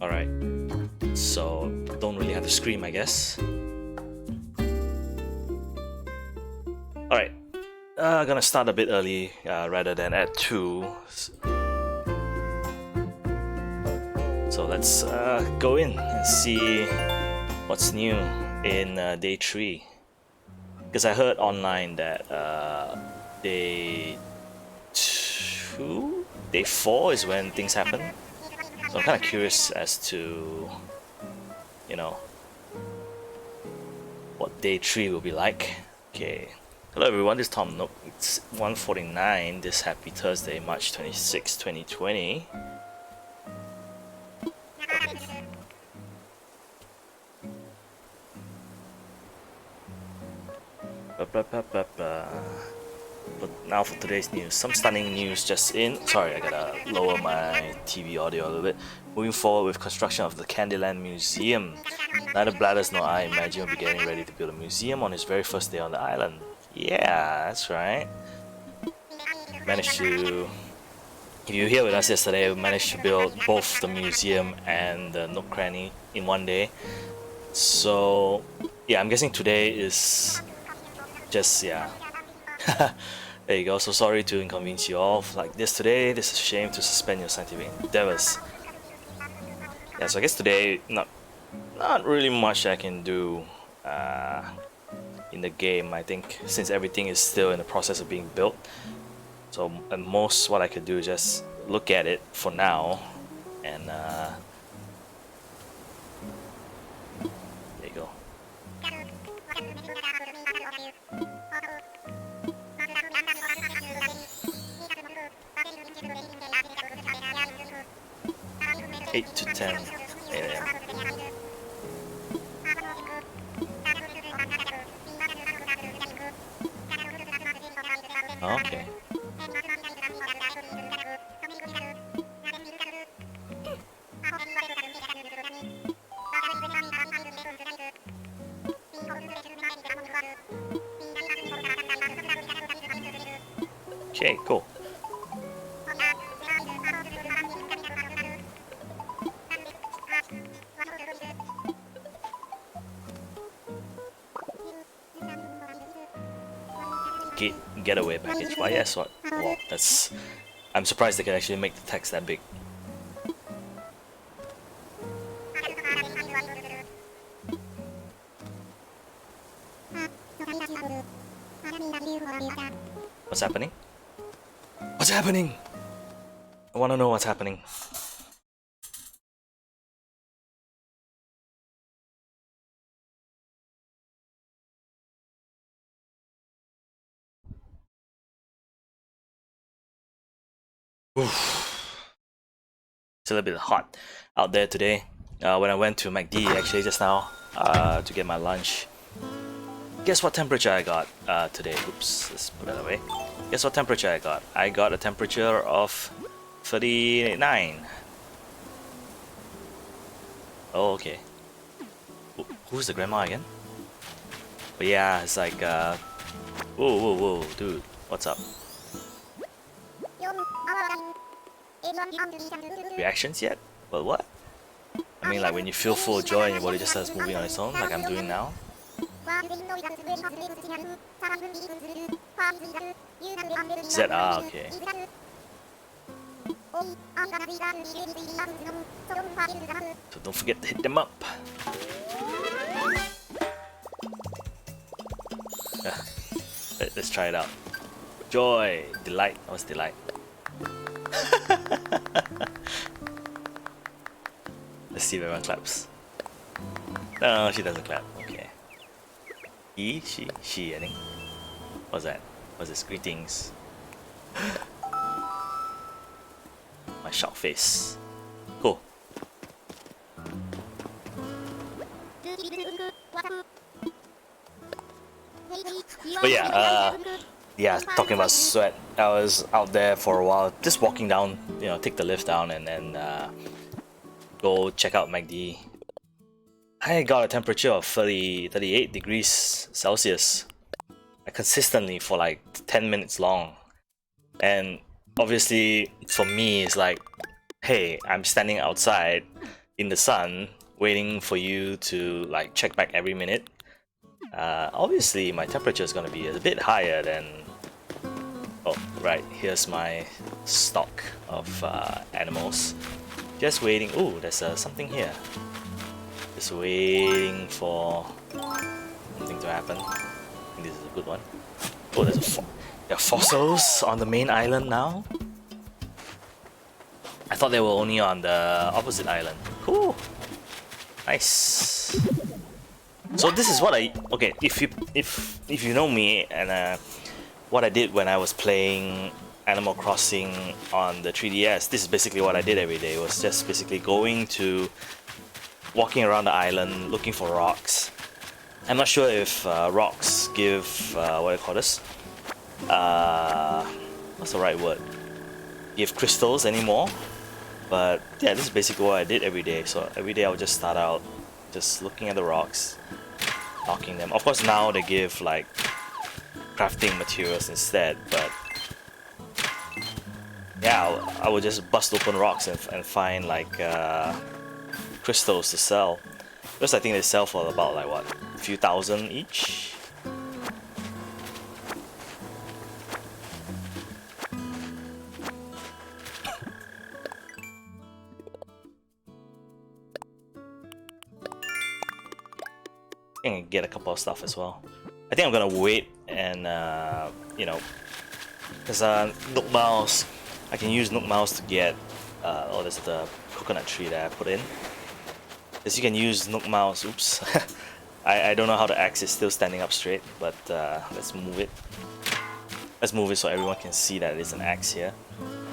Alright, so don't really have to scream, I guess. Alright, gonna start a bit early rather than at 2. So let's go in and see what's new in day 3. Because I heard online that day 4 is when things happen. So I'm kind of curious as to, you know, what day 3 will be like. Okay. Hello everyone, this is Tom. Nope, it's 1:49 this happy Thursday, March 26, 2020. But now for today's news. Some stunning news just in. Sorry, I gotta lower my TV audio a little bit. Moving forward with construction of the Candyland Museum. Neither Blathers nor I imagine will be getting ready to build a museum on his very first day on the island. Yeah, that's right. Managed to... If you were here with us yesterday, we managed to build both the museum and the nook cranny in one day. So, yeah, I'm guessing today is just, yeah. There you go. So sorry to inconvenience you all like this today. This is a shame to suspend your scientific endeavors. Yeah, so I guess today not really much I can do in the game. I think since everything is still in the process of being built. So at most what I could do is just look at it for now and there you go. Eight to 10 a.m. Okay. Okay, cool. Getaway package. Why yes, what? Wow, that's... I'm surprised they can actually make the text that big. What's happening? What's happening? I wanna know what's happening. Oof. It's a little bit hot out there today. When I went to McD actually just now to get my lunch, guess what temperature I got today? Oops, let's put that away. Guess what temperature I got? I got a temperature of 39. Oh, okay. Who's the grandma again? But yeah, it's like whoa, dude, what's up? Reactions yet? Well, what? I mean, like when you feel full of joy and your body just starts moving on its own, like I'm doing now. ZR, okay. So don't forget to hit them up. Let's try it out. Joy, delight. What's delight? Let's see if everyone claps. No, she doesn't clap. Okay. He, she, I think. What's that? What's this? Greetings. My shock face. Cool. But yeah, talking about sweat, I was out there for a while, just walking down, you know, take the lift down and then go check out McD. I got a temperature of 38 degrees Celsius consistently for like 10 minutes long. And obviously for me it's like, hey, I'm standing outside, in the sun, waiting for you to like check back every minute. Obviously my temperature is gonna be a bit higher than. Oh, right, here's my stock of animals. Just waiting. Oh, there's something here. Just waiting for something to happen. I think this is a good one. Oh, there are fossils on the main island now. I thought they were only on the opposite island. Cool. Nice. So this is what okay, if you know me and what I did when I was playing Animal Crossing on the 3DS, this is basically what I did every day. It was just basically walking around the island looking for rocks. I'm not sure if rocks give what do you call this? What's the right word? Give crystals anymore. But yeah, this is basically what I did every day. So every day I would just start out just looking at the rocks, knocking them. Of course now they give like crafting materials instead, but yeah, I would just bust open rocks and find like crystals to sell. Because I think they sell for about like what, a few thousand each. I can get a couple of stuff as well. I think I'm gonna wait and you know, because Nook Mouse, I can use Nook Mouse to get oh, there's the coconut tree that I put in. Because you can use Nook Mouse. Oops, I don't know how the axe is still standing up straight, but let's move it. Let's move it so everyone can see that it's an axe here.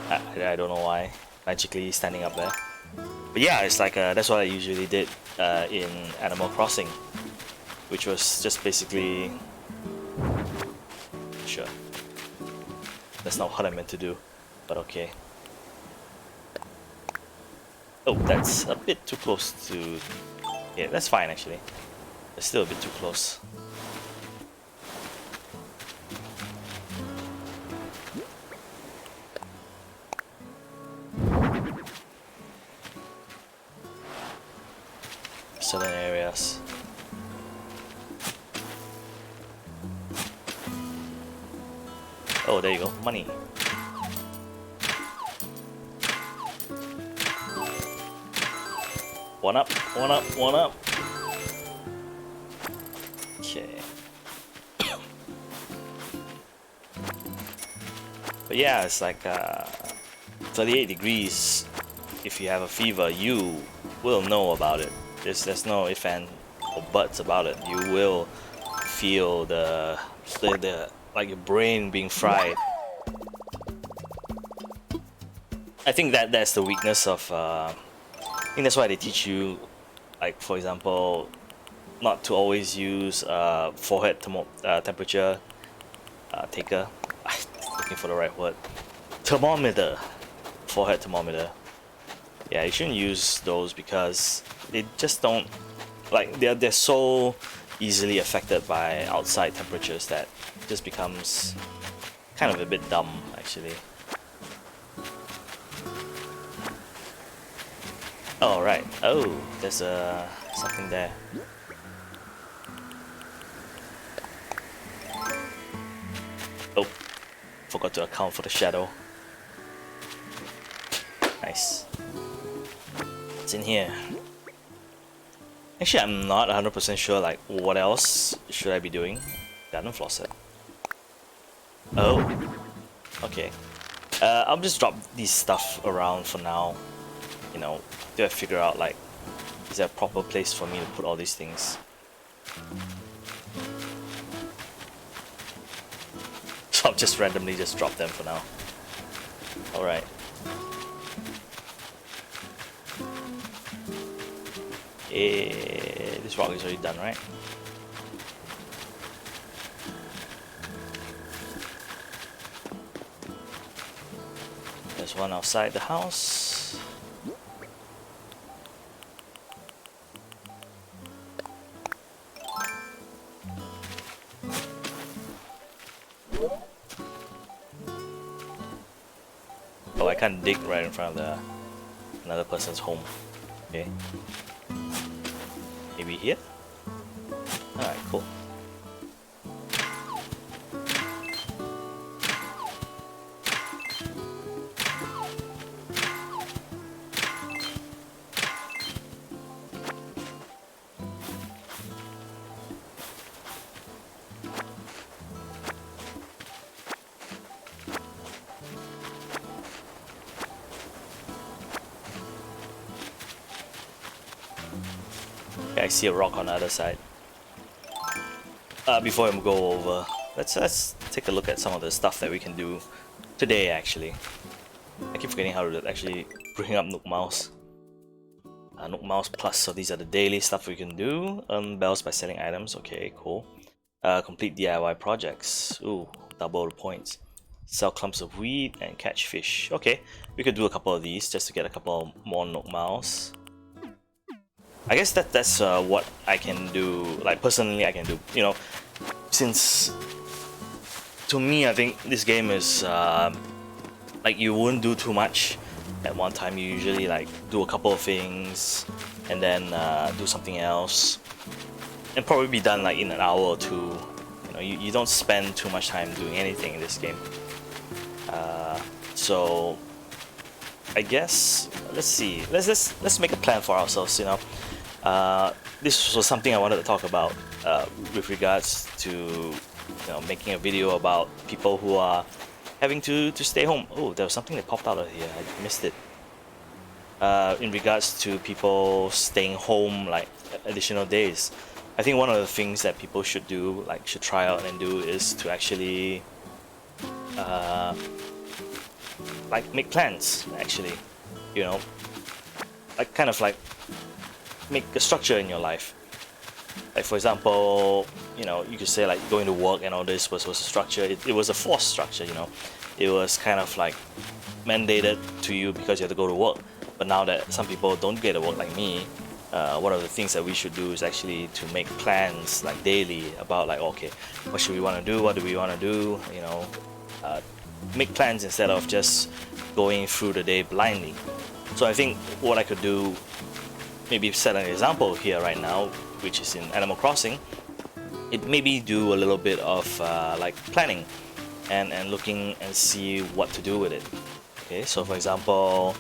I don't know why magically standing up there, but yeah, it's like that's what I usually did in Animal Crossing, which was just basically, sure, that's not what I meant to do, but okay. Oh, that's a bit too close to, yeah, that's fine actually. It's still a bit too close. Certain areas. Oh, there you go, money. One up, one up, one up. Okay. But yeah, it's like 38 degrees. If you have a fever, you will know about it. There's no if and or buts about it. You will feel the like your brain being fried. I think that's the weakness of I think that's why they teach you, like for example, not to always use forehead temperature taker. Looking for the right word. Thermometer. Forehead thermometer. Yeah, you shouldn't use those because they just don't, like, they're so easily affected by outside temperatures that it just becomes kind of a bit dumb actually. Oh right. Oh, there's something there. Oh, forgot to account for the shadow. Nice. It's in here. Actually, I'm not 100% sure like what else should I be doing. Garden floor set. Oh, okay. I'll just drop these stuff around for now. You know, till I figure out like, is there a proper place for me to put all these things? So I'll just randomly just drop them for now. Alright. This rock is already done, right? There's one outside the house. Oh, I can't dig right in front of another person's home. Okay. Maybe here? Alright, cool. Okay, I see a rock on the other side. Before I go over, let's take a look at some of the stuff that we can do today. Actually, I keep forgetting how to actually bring up Nook Mouse. Nook Mouse Plus. So these are the daily stuff we can do. Earn bells by selling items. Okay, cool. Complete DIY projects. Ooh, double the points. Sell clumps of weed and catch fish. Okay, we could do a couple of these just to get a couple more Nook Mouse. I guess that's what I can do. Like personally, I can do. You know, since to me, I think this game is like you wouldn't do too much at one time. You usually like do a couple of things and then do something else, and probably be done like in an hour or two. You know, you don't spend too much time doing anything in this game. So I guess let's see. Let's make a plan for ourselves. You know. This was something I wanted to talk about with regards to making a video about people who are having to stay home. Oh, there was something that popped out of here. I missed it. In regards to people staying home like additional days, I think one of the things that people should do, like should try out and do, is to actually like make plans. Actually, you know, like kind of like make a structure in your life. Like for example, you know, you could say like going to work and all this was a structure. It was a forced structure, you know. It was kind of like mandated to you because you have to go to work. But now that some people don't get to work like me, one of the things that we should do is actually to make plans like daily about like, okay, what should we want to do? What do we want to do? You know, make plans instead of just going through the day blindly. So I think what I could do, maybe set an example here right now, which is in Animal Crossing. It maybe do a little bit of like planning and looking and see what to do with it. Okay, so for example,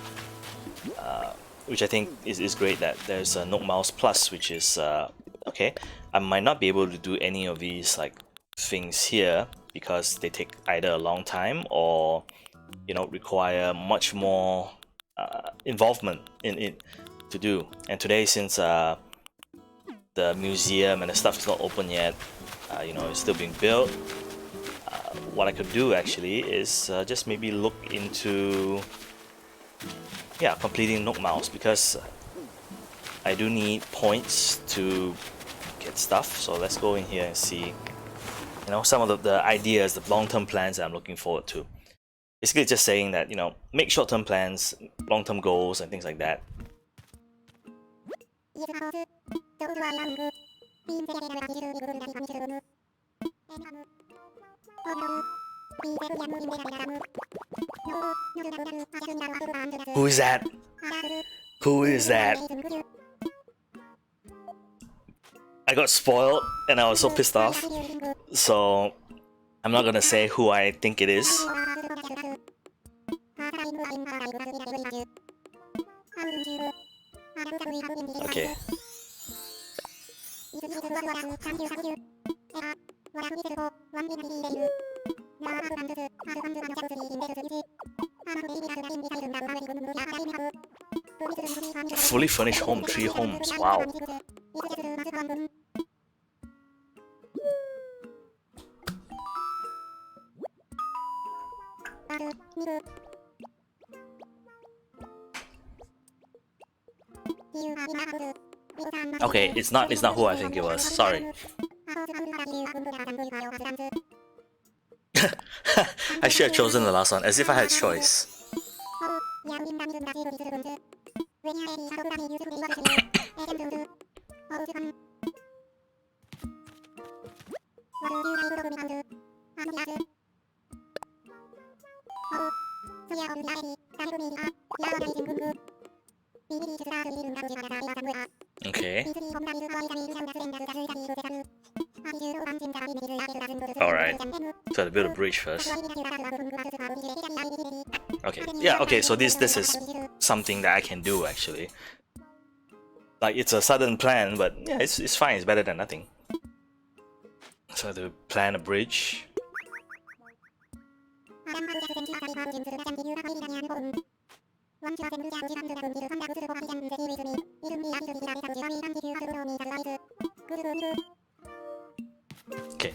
which I think is great, that there's a Nook Mouse Plus, which is okay. I might not be able to do any of these like things here because they take either a long time or require much more involvement in it to do. And today, since the museum and the stuff is not open yet, it's still being built. What I could do actually is just maybe look into completing Nook Mouse, because I do need points to get stuff. So let's go in here and see some of the ideas, the long-term plans that I'm looking forward to. Basically just saying that make short-term plans, long-term goals and things like that. Who is that? Who is that? I got spoiled and I was so pissed off. So I'm not gonna say who I think it is. Okay. Fully furnished home, 3 homes. Wow. Okay, it's not who I think it was. Sorry. I should have chosen the last one, as if I had choice. Okay. Alright. So to build a bridge first. Okay. Yeah, okay, so this is something that I can do actually. Like it's a sudden plan, but yeah, it's fine, it's better than nothing. So to plan a bridge. Okay.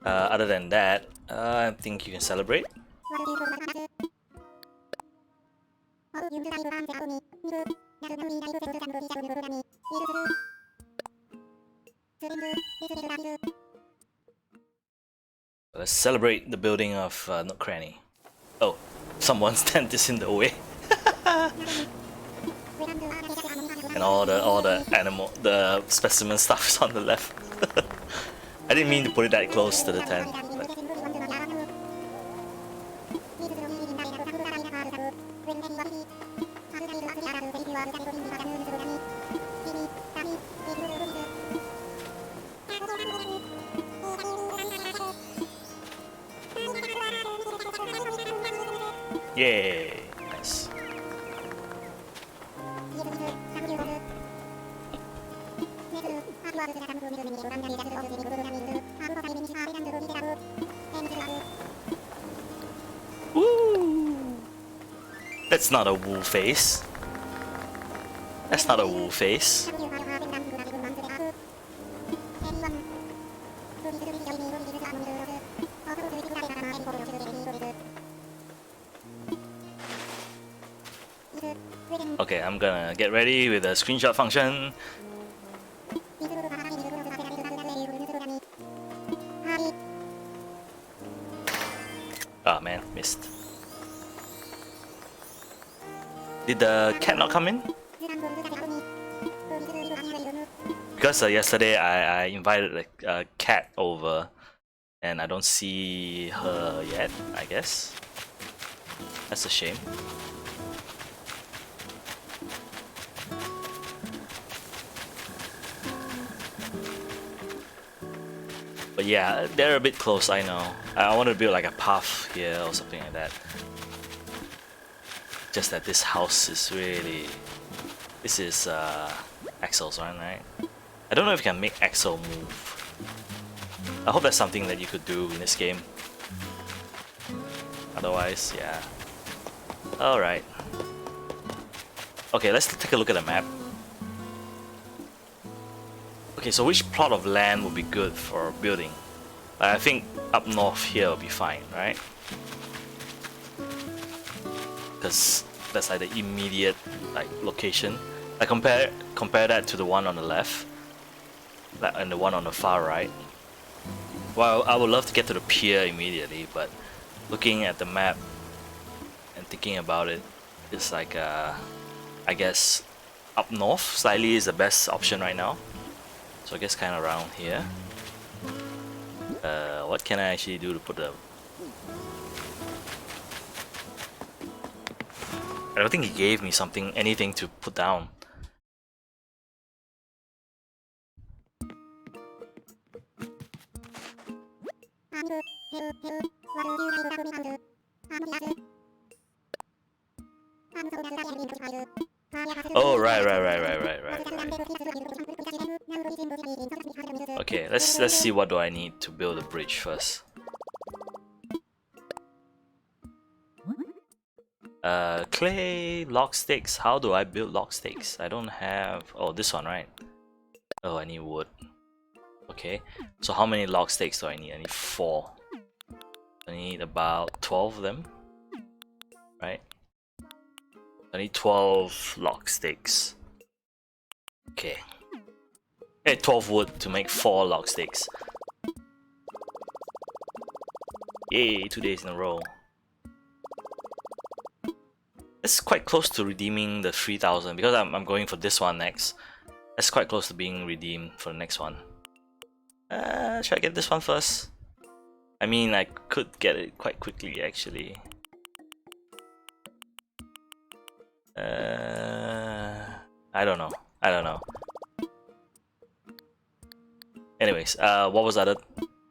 Other than that, I think you can celebrate. Let's celebrate the building of Nook Cranny. Oh, someone's tent is in the way. And all the specimen stuff is on the left. I didn't mean to put it that close to the tent. But... Yay! Nice. Woo! That's not a woo face. That's not a woo face. Okay, I'm gonna get ready with the screenshot function. Ah man, missed. Did the cat not come in? Because yesterday I invited a cat over and I don't see her yet, I guess. That's a shame. But yeah, they're a bit close, I know. I want to build like a path here or something like that. Just that this house is really... This is Axel's one, right? I don't know if you can make Axel move. I hope that's something that you could do in this game. Otherwise, yeah. Alright. Okay, let's take a look at the map. Okay, so which plot of land would be good for building? I think up north here will be fine, right? Because that's like the immediate location. I compare that to the one on the left, and the one on the far right. Well, I would love to get to the pier immediately, but looking at the map and thinking about it, it's like I guess up north slightly is the best option right now. So I guess kind of around here. What can I actually do to put the... I don't think he gave me anything to put down. Oh, right. Okay, let's see what do I need to build a bridge first. Clay, log sticks. How do I build log sticks? I don't have... Oh, this one, right? Oh, I need wood. Okay, so how many log sticks do I need? I need 4. I need about 12 of them, right? I need 12 log sticks. Okay. I need 12 wood to make 4 log sticks. Yay, 2 days in a row. It's quite close to redeeming the 3000 because I'm going for this one next. That's quite close to being redeemed for the next one. Should I get this one first? I mean, I could get it quite quickly actually. I don't know. I don't know. Anyways, what was the other?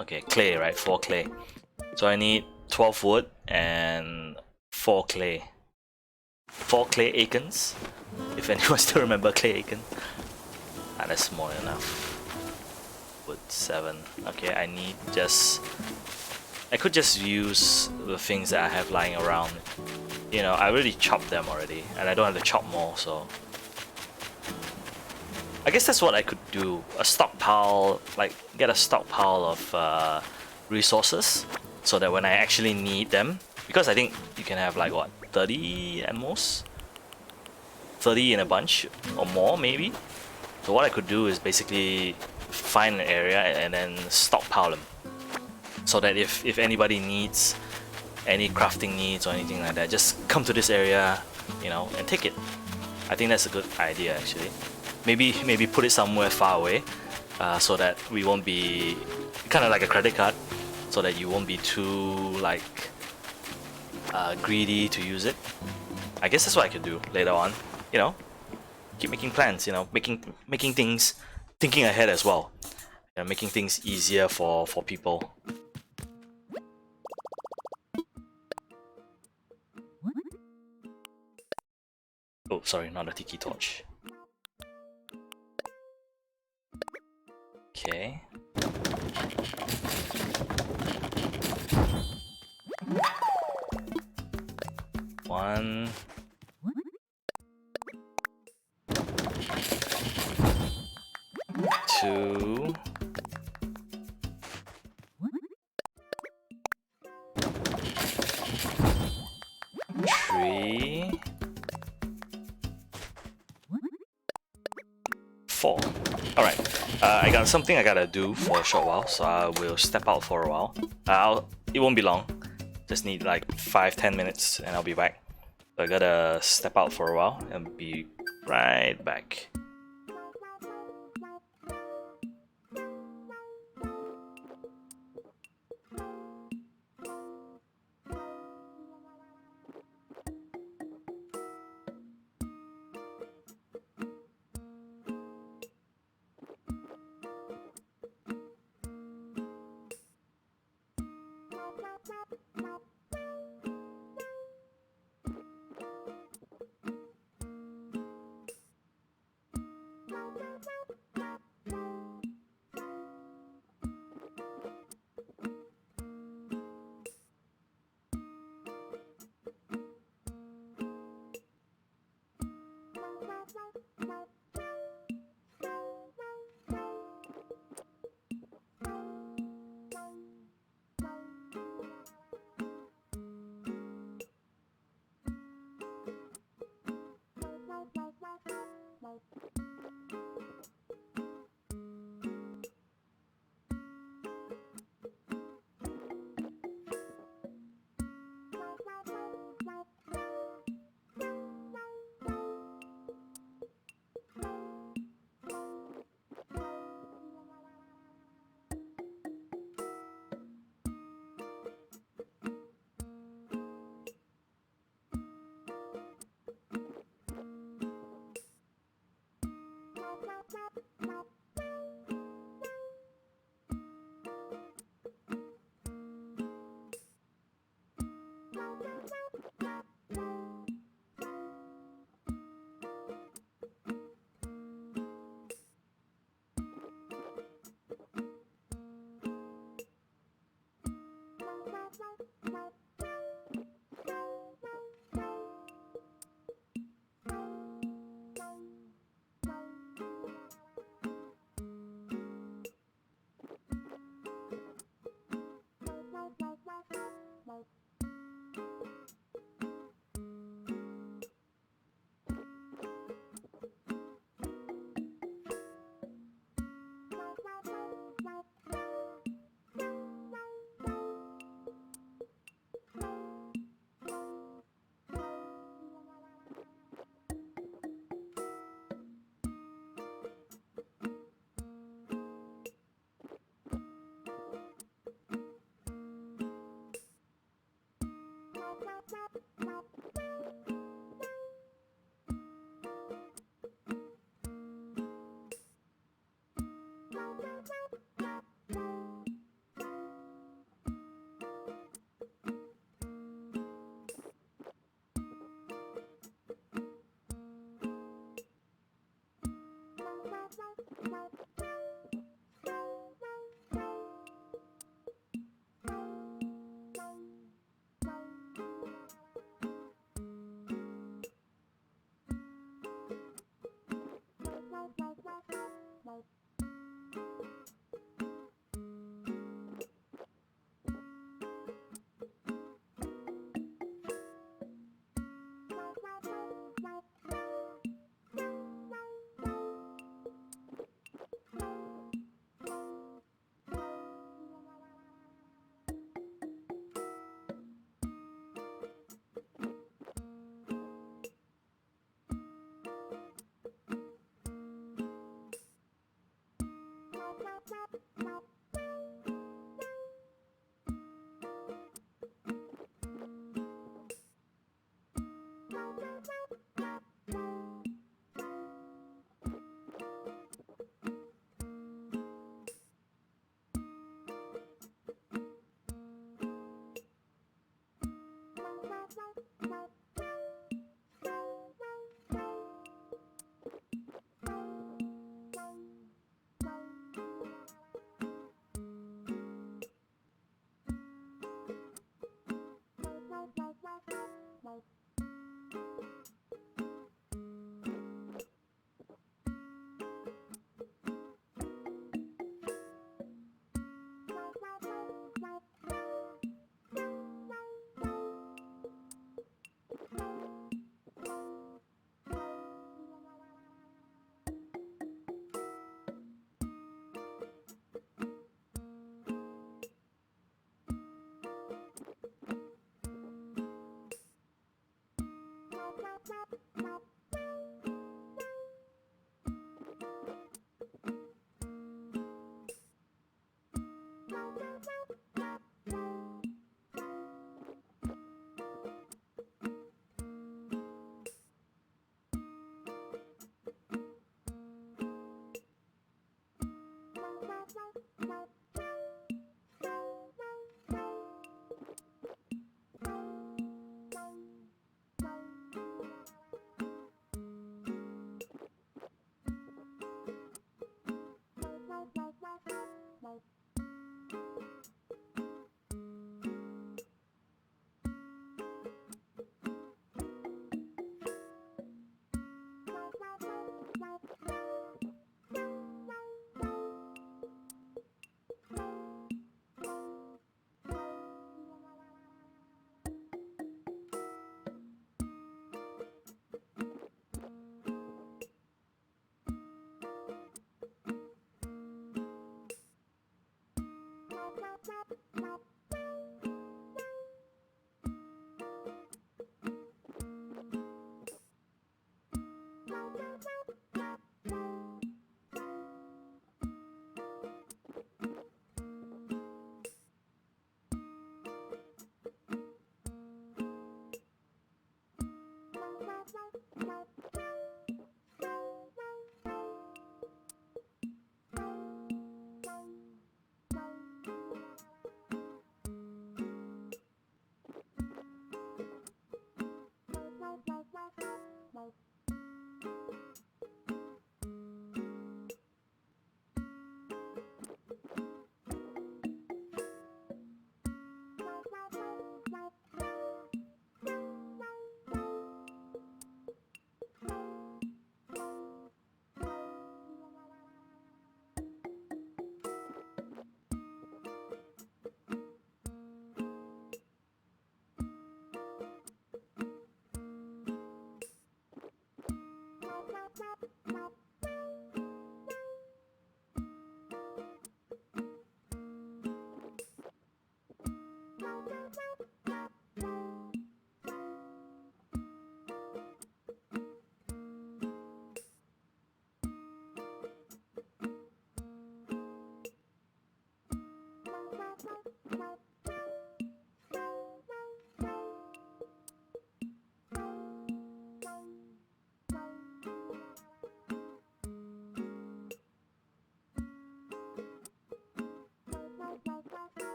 Okay, clay, right? 4 clay. So I need 12 wood and 4 clay. 4 clay acons. If anyone still remember clay acon. Ah, that's more than enough. Wood 7. Okay, I need just... I could just use the things that I have lying around. You know, I already chopped them already, and I don't have to chop more, so... I guess that's what I could do. A stockpile, like, get a stockpile of resources, so that when I actually need them, because I think you can have like, what, 30 at most? 30 in a bunch, or more maybe? So what I could do is basically find an area and then stockpile them. So that if anybody needs any crafting needs or anything like that, just come to this area, you know, and take it. I think that's a good idea actually. Maybe put it somewhere far away, so that we won't be kind of like a credit card, so that you won't be too like greedy to use it. I guess that's what I could do later on. You know, keep making plans. You know, making things, thinking ahead as well. You know, making things easier for people. Oh, sorry, not a tiki torch. Okay. One. Two. Three. 4. Alright, I got something I gotta do for a short while, so I will step out for a while. It won't be long, just need like 5-10 minutes and I'll be back. So I gotta step out for a while and be right back.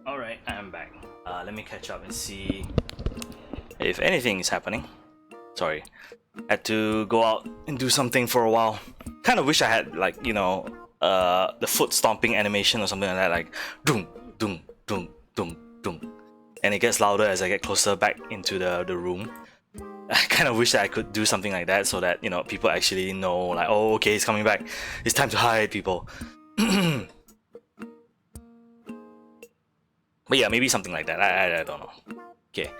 Alright, I'm back. Let me catch up and see if anything is happening. Sorry, had to go out and do something for a while. Kind of wish I had, like, you know, the foot stomping animation or something like that, like doom, doom, doom, doom, doom, and it gets louder as I get closer back into the room. I kind of wish that I could do something like that so that, you know, people actually know, like, oh, okay, he's coming back. It's time to hide, people. But yeah, maybe something like that. I don't know. Okay.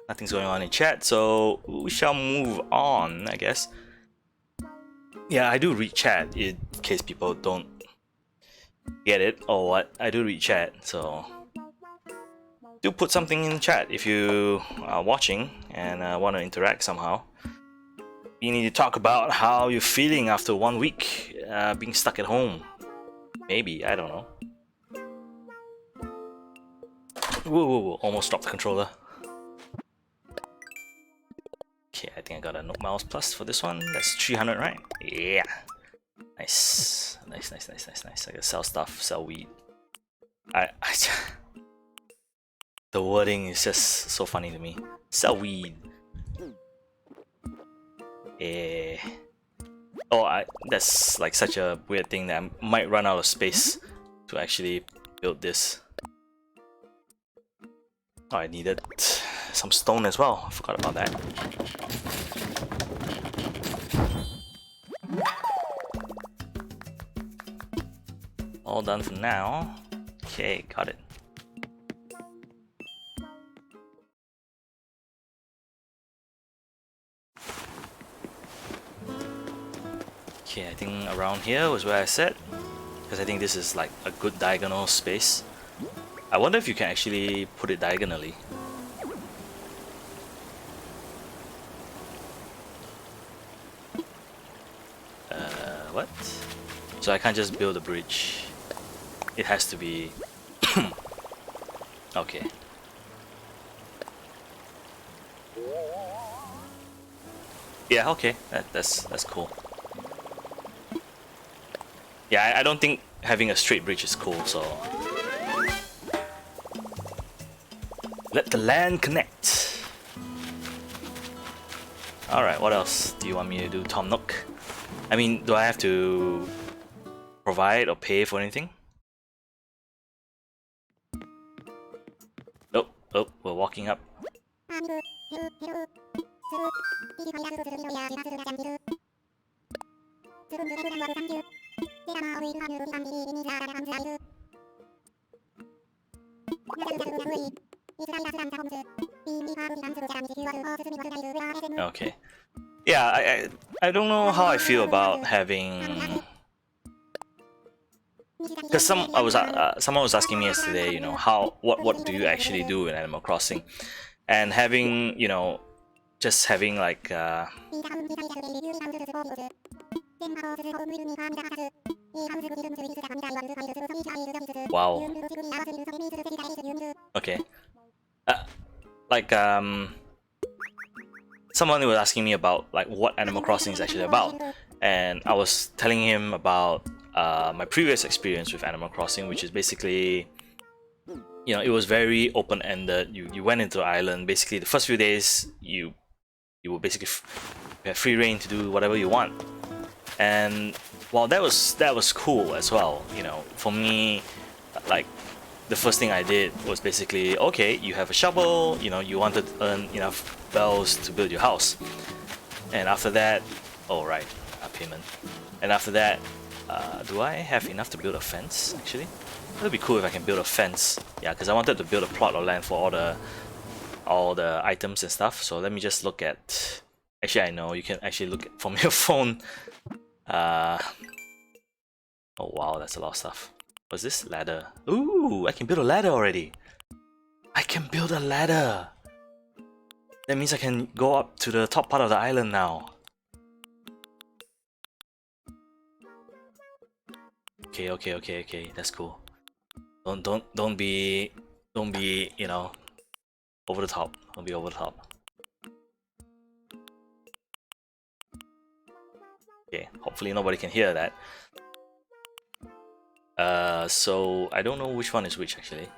Nothing's going on in chat, so we shall move on, I guess. Yeah, I do read chat in case people don't get it or what. I do read chat, so do put something in chat if you are watching and want to interact somehow. You need to talk about how you're feeling after 1 week being stuck at home. Maybe, I don't know. Whoa, whoa, whoa, almost dropped the controller. Okay, I think I got a Note Mouse Plus for this one. That's 300, right? Yeah. Nice. Nice, nice, nice, nice, nice. I can sell stuff, sell weed. The wording is just so funny to me. Sell weed. Eh. Oh, that's like such a weird thing that I might run out of space to actually build this. Oh, I needed some stone as well. I forgot about that. All done for now. Okay, got it. Okay, I think around here was where I said, because I think this is like a good diagonal space. I wonder if you can actually put it diagonally. What? So I can't just build a bridge. It has to be... Okay. Yeah, okay. That's cool. Yeah, I don't think having a straight bridge is cool, so... Let the land connect! Alright, what else do you want me to do, Tom Nook? I mean, do I have to provide or pay for anything? Oh, oh, we're walking up. Okay. Yeah, I don't know how I feel about having... Because someone was asking me yesterday, you know, what do you actually do in Animal Crossing, and having, you know, just having like wow. Okay. Like someone was asking me about like what Animal Crossing is actually about, and I was telling him about my previous experience with Animal Crossing, which is basically, you know, it was very open-ended. You went into the island. Basically, the first few days you will basically you have free reign to do whatever you want, and well, that was cool as well. You know, for me, like the first thing I did was basically, okay, you have a shovel. You know, you wanted to earn enough bells to build your house, and after that, oh right, payment, and after that, do I have enough to build a fence? Actually, it'd be cool if I can build a fence. Yeah, because I wanted to build a plot of land for all the items and stuff. So let me just look at... Actually, I know you can actually look at from your phone. Oh wow, that's a lot of stuff. What's this? Ladder. Ooh, I can build a ladder already. I can build a ladder. That means I can go up to the top part of the island now. Okay. That's cool. Don't be, you know, over the top. Don't be over the top. Okay, hopefully nobody can hear that. So I don't know which one is which actually.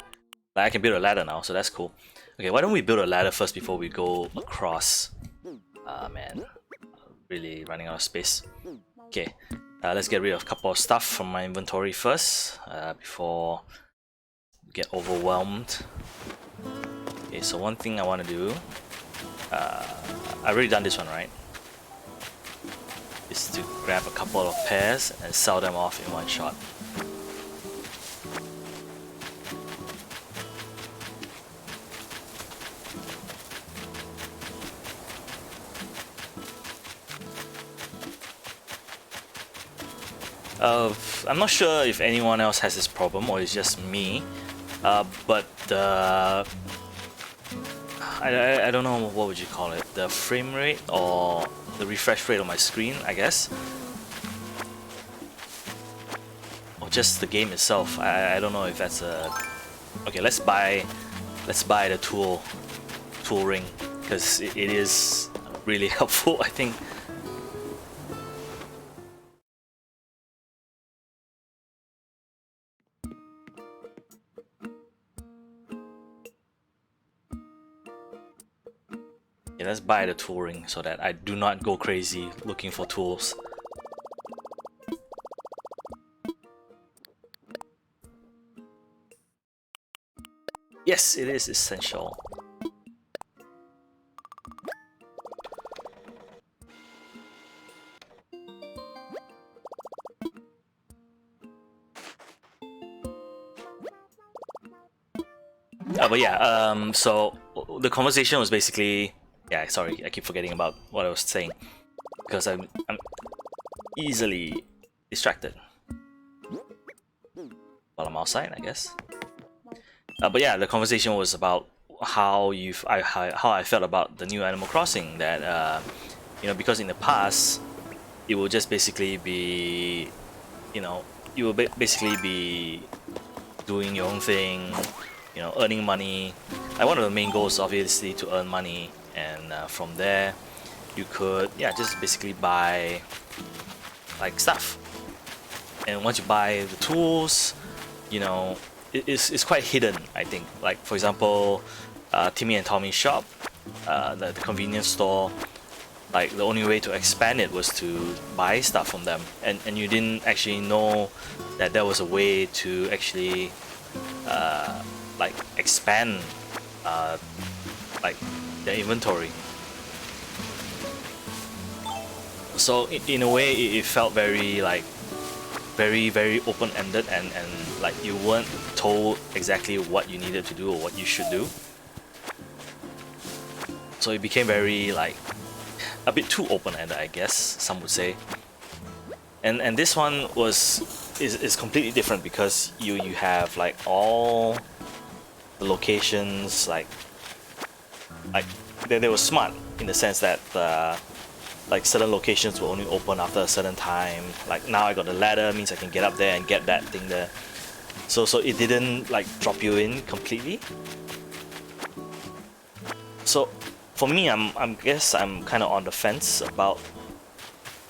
Like, I can build a ladder now, so that's cool. Okay, why don't we build a ladder first before we go across? Man, really running out of space. Okay, let's get rid of a couple of stuff from my inventory first, before we get overwhelmed. Okay, so one thing I want to do, I've already done this one, right? Is to grab a couple of pairs and sell them off in one shot. I'm not sure if anyone else has this problem or it's just me, but I don't know, what would you call it, the frame rate or the refresh rate on my screen, I guess, or just the game itself. I don't know if that's a... Okay, let's buy the tool ring, because it is really helpful, I think. Yeah, let's buy the tool ring so that I do not go crazy looking for tools. Yes, it is essential. But yeah, so the conversation was basically, yeah. Sorry, I keep forgetting about what I was saying because I'm easily distracted while I'm outside, I guess. But yeah, the conversation was about how I felt about the new Animal Crossing. That because in the past it will just basically be, you will basically be doing your own thing, earning money. Like one of the main goals, obviously, to earn money, and from there, you could, yeah, just basically buy like stuff. And once you buy the tools, it's quite hidden. I think, like for example, Timmy and Tommy's shop, the convenience store. Like the only way to expand it was to buy stuff from them, and you didn't actually know that there was a way to actually like expand like the inventory. So in a way it felt very like very open-ended, and like you weren't told exactly what you needed to do or what you should do. So it became very like a bit too open-ended, I guess some would say. And this one is completely different because you have like all the locations, like they were smart in the sense that like certain locations will only open after a certain time. Like now I got the ladder, means I can get up there and get that thing there. So it didn't like drop you in completely. So for me, I'm guess I'm kind of on the fence about.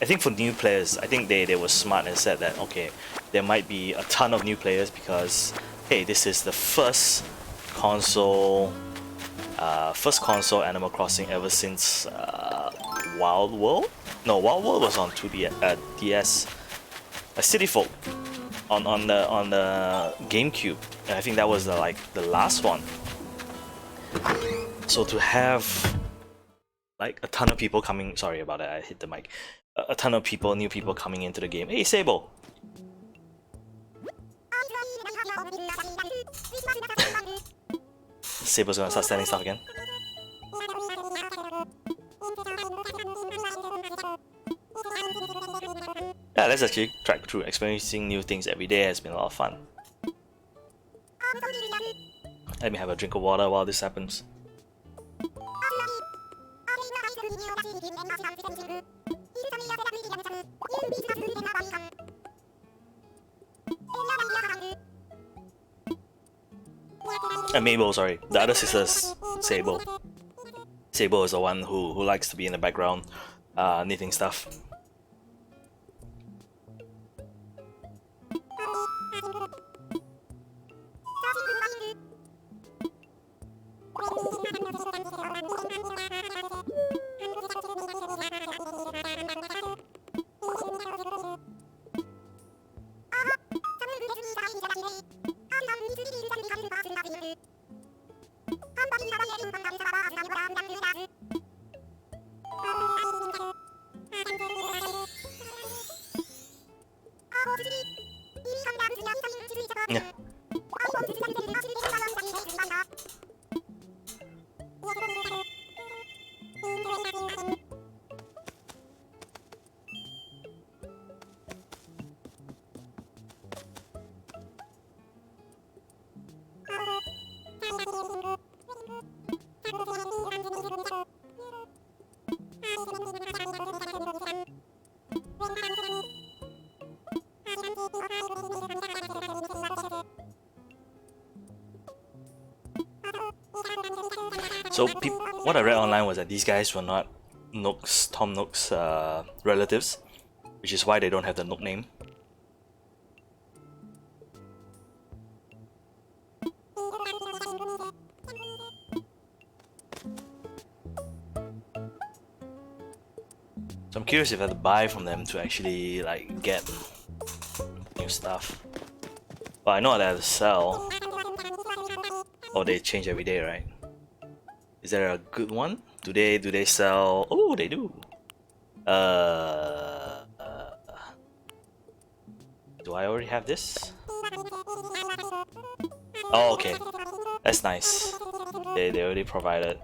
I think for new players, I think they were smart and said that okay, there might be a ton of new players because hey, this is the first console Animal Crossing ever since Wild World. No, Wild World was on 2D DS. City Folk on the GameCube. And I think that was the last one. So to have like a ton of people coming, sorry about that, I hit the mic. A ton of people, new people coming into the game. Hey, Sable. Sable's gonna start selling stuff again. Yeah, let's actually track through. Experiencing new things every day has been a lot of fun. Let me have a drink of water while this happens. And Mabel, sorry. The other sister's Sable. Sable is the one who likes to be in the background knitting stuff. Yeah. So what I read online was that these guys were not Tom Nook's relatives, which is why they don't have the Nook name. So I'm curious if I have to buy from them to actually like get new stuff. But I know that I have to sell. Oh, they change every day, right? Is there a good one? Do they sell? Oh, they do. Do I already have this? Oh, okay. That's nice. They already provided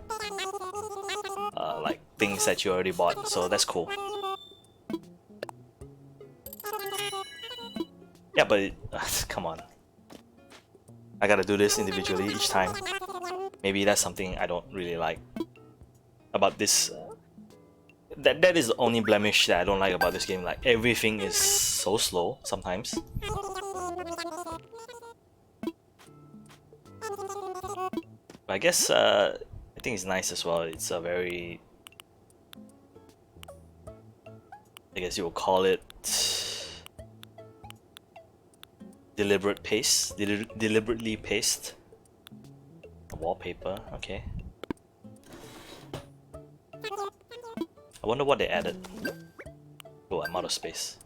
like things that you already bought, so that's cool. Yeah, but come on. I gotta do this individually each time. Maybe that's something I don't really like about this. That is the only blemish that I don't like about this game. Like everything is so slow sometimes. But I guess I think it's nice as well. It's a very, I guess you will call it deliberate pace, deliberately paced. A wallpaper, okay. I wonder what they added. Oh, I'm out of space.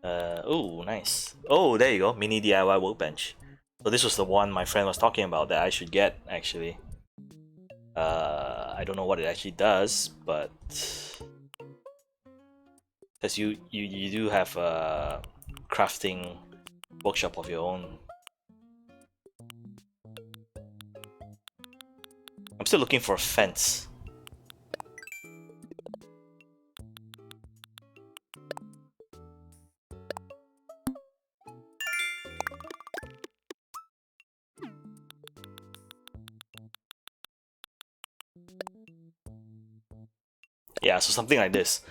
Oh, nice. Oh, there you go, mini DIY workbench. So this was the one my friend was talking about that I should get, actually. I don't know what it actually does, but because you do have a crafting workshop of your own. I'm still looking for a fence. Yeah, so something like this.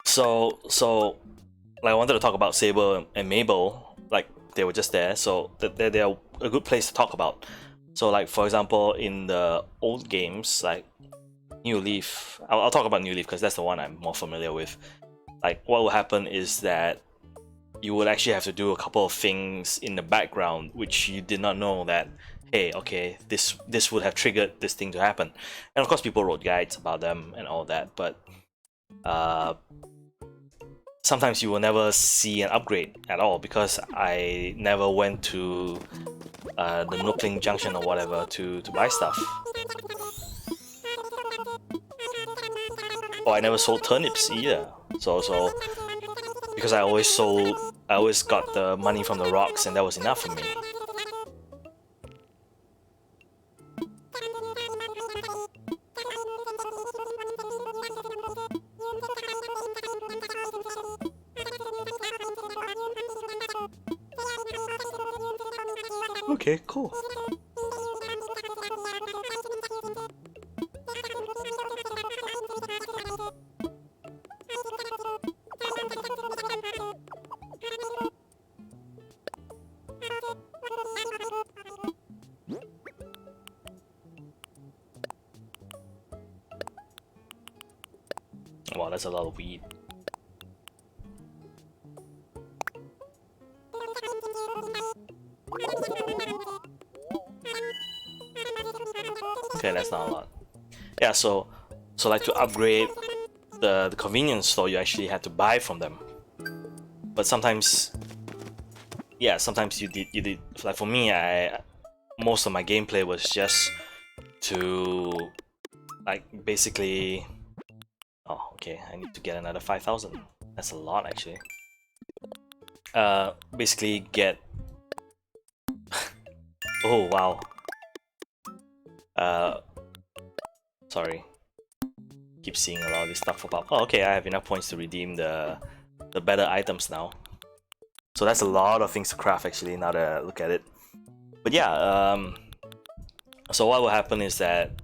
So like I wanted to talk about Sable and Mabel, like they were just there, so they're a good place to talk about. So like for example, in the old games like New Leaf, I'll talk about New Leaf because that's the one I'm more familiar with. Like what will happen is that you will actually have to do a couple of things in the background which you did not know that, hey, okay, this would have triggered this thing to happen. And of course people wrote guides about them and all that, but sometimes you will never see an upgrade at all because I never went to the Nookling Junction or whatever to buy stuff. Oh, I never sold turnips either. So because I always got the money from the rocks and that was enough for me. Okay, cool. Wow, that's a lot of weed. Okay, that's not a lot. Yeah, so like to upgrade the convenience store, you actually had to buy from them. But sometimes, yeah, sometimes you did. Like for me, most of my gameplay was just to like basically. Oh, okay, I need to get another 5,000. That's a lot actually. Basically get. Oh wow. Sorry. Keep seeing a lot of this stuff pop up. Oh, okay, I have enough points to redeem the better items now. So that's a lot of things to craft actually, now that I look at it. But yeah, so what will happen is that,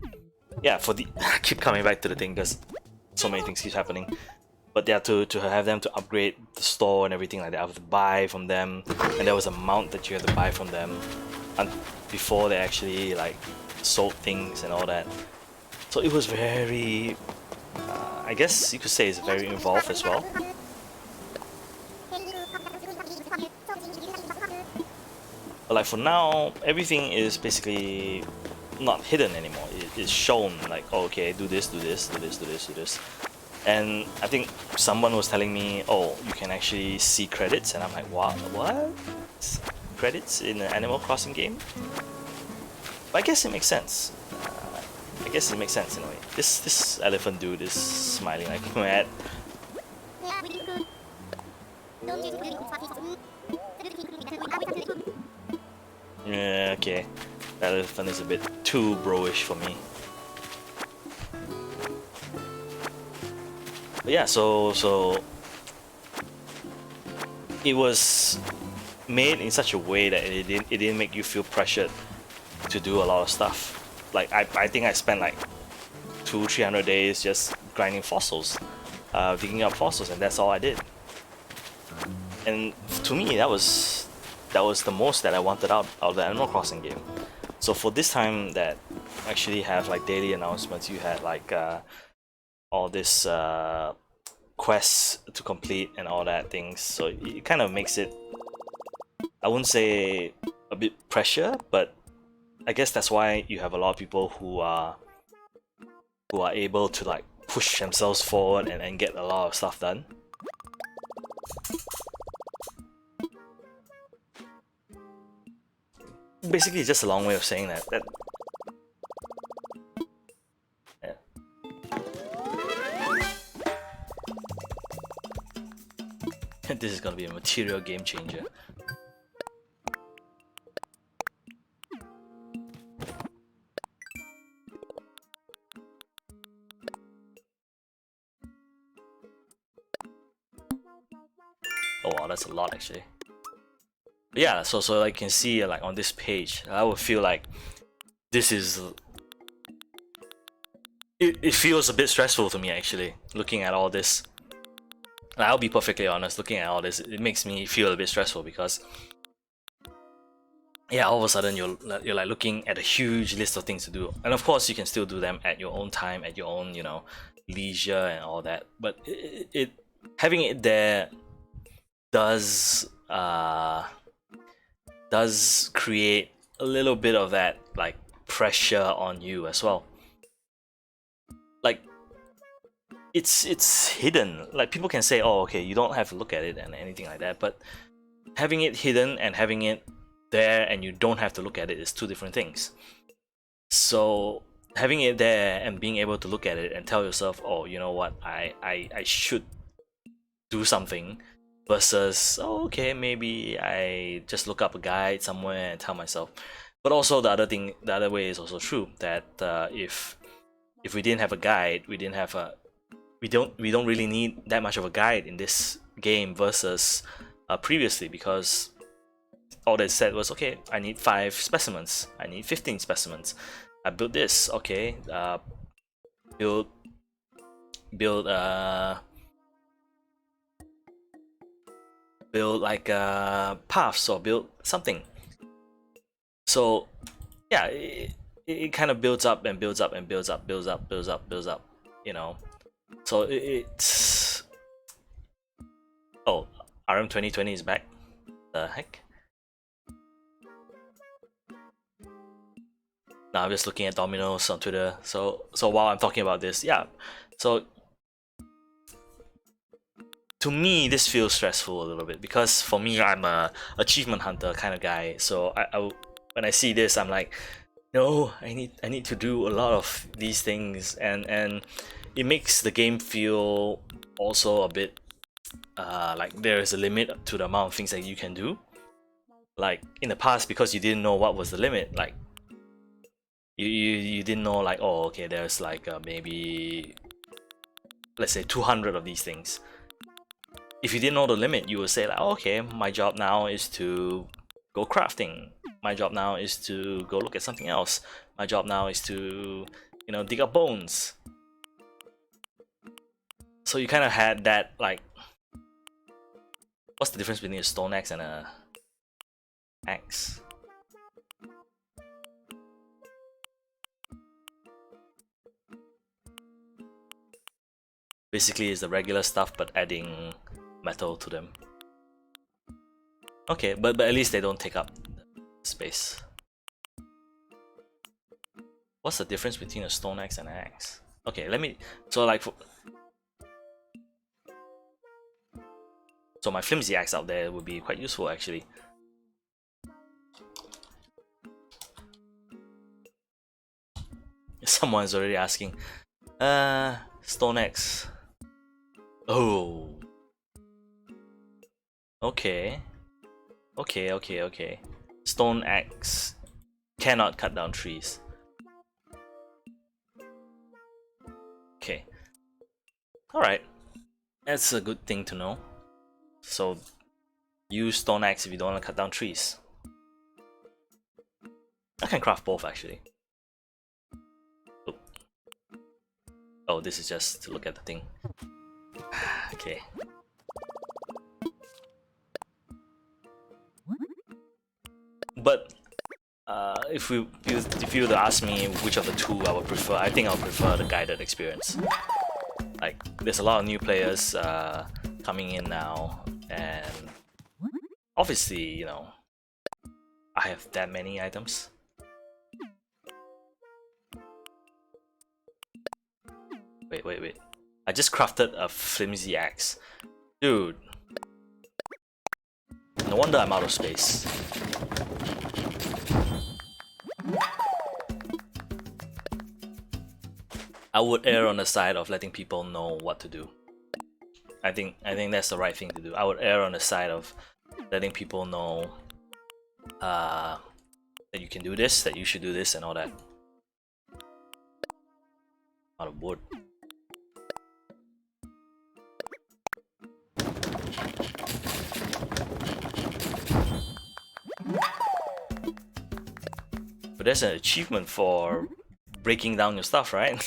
yeah, for the I keep coming back to the thing because so many things keep happening. But yeah, to have them to upgrade the store and everything like that, I have to buy from them, and there was a mount that you had to buy from them, and before they actually like sold things and all that. So it was very, I guess you could say it's very involved as well. But like for now, everything is basically not hidden anymore. It's shown like, oh, okay, do this, do this, do this, do this, do this. And I think someone was telling me, oh, you can actually see credits, and I'm like, wow, what? Credits in an Animal Crossing game? But I guess it makes sense. I guess it makes sense in a way. This elephant dude is smiling like mad. Yeah, okay. That elephant is a bit too bro-ish for me. But yeah, so it was made in such a way that it didn't make you feel pressured to do a lot of stuff. Like I think I spent like 200-300 days just grinding fossils, digging up fossils, and that's all I did. And to me, that was the most that I wanted out of the Animal Crossing game. So for this time that actually have like daily announcements, you had like all this quests to complete and all that things. So it kind of makes it, I wouldn't say a bit pressure, but I guess that's why you have a lot of people who are able to like push themselves forward and get a lot of stuff done. Basically, just a long way of saying that. Yeah. This is gonna be a material game changer. Oh wow, that's a lot actually. But yeah, so like you can see like on this page, I would feel like this is it feels a bit stressful to me actually, looking at all this. And I'll be perfectly honest, looking at all this, it makes me feel a bit stressful because yeah, all of a sudden you're like looking at a huge list of things to do, and of course you can still do them at your own time, at your own leisure and all that. But it having it there does create a little bit of that like pressure on you as well. Like it's hidden. Like people can say, oh okay, you don't have to look at it and anything like that, but having it hidden and having it there and you don't have to look at it is two different things. So having it there and being able to look at it and tell yourself, oh, you know what, I should do something, versus, oh, okay, maybe I just look up a guide somewhere and tell myself. But also the other way is also true, that if we didn't have a guide, we don't really need that much of a guide in this game versus previously, because all they said was, okay, I need 5 specimens, I need 15 specimens, I built this, okay, build like paths or build something. So yeah, it kind of builds up and builds up and builds up, so it's oh, RM 2020 is back. The heck. Now I'm just looking at Domino's on Twitter. So while I'm talking about this, yeah, so to me this feels stressful a little bit, because for me, I'm a achievement hunter kind of guy. So when I see this, I'm like, no, I need to do a lot of these things, and it makes the game feel also a bit like there is a limit to the amount of things that you can do. Like in the past, because you didn't know what was the limit, like you didn't know, like, oh okay, there's like maybe, let's say 200 of these things. If you didn't know the limit, you would say like, oh, okay, my job now is to go crafting, my job now is to go look at something else, my job now is to dig up bones. So you kind of had that, like, what's the difference between a stone axe and a axe? Basically it's the regular stuff but adding metal to them. Okay, but at least they don't take up space. What's the difference between a stone axe and an axe? Okay, let me, so like so my flimsy axe out there would be quite useful actually. Someone's already asking, stone axe. Oh, okay. Stone axe cannot cut down trees. Okay. Alright. That's a good thing to know. So use stone axe if you don't want to cut down trees. I can craft both actually. Oop. Oh, this is just to look at the thing. Okay. But if you were to ask me which of the two I would prefer, I think I would prefer the guided experience. Like, there's a lot of new players coming in now, and obviously, you know, I have that many items. Wait. I just crafted a flimsy axe. Dude. No wonder I'm out of space. I would err on the side of letting people know what to do. I think that's the right thing to do. I would err on the side of letting people know that you can do this, that you should do this, and all that. Out of wood. But there's an achievement for breaking down your stuff, right?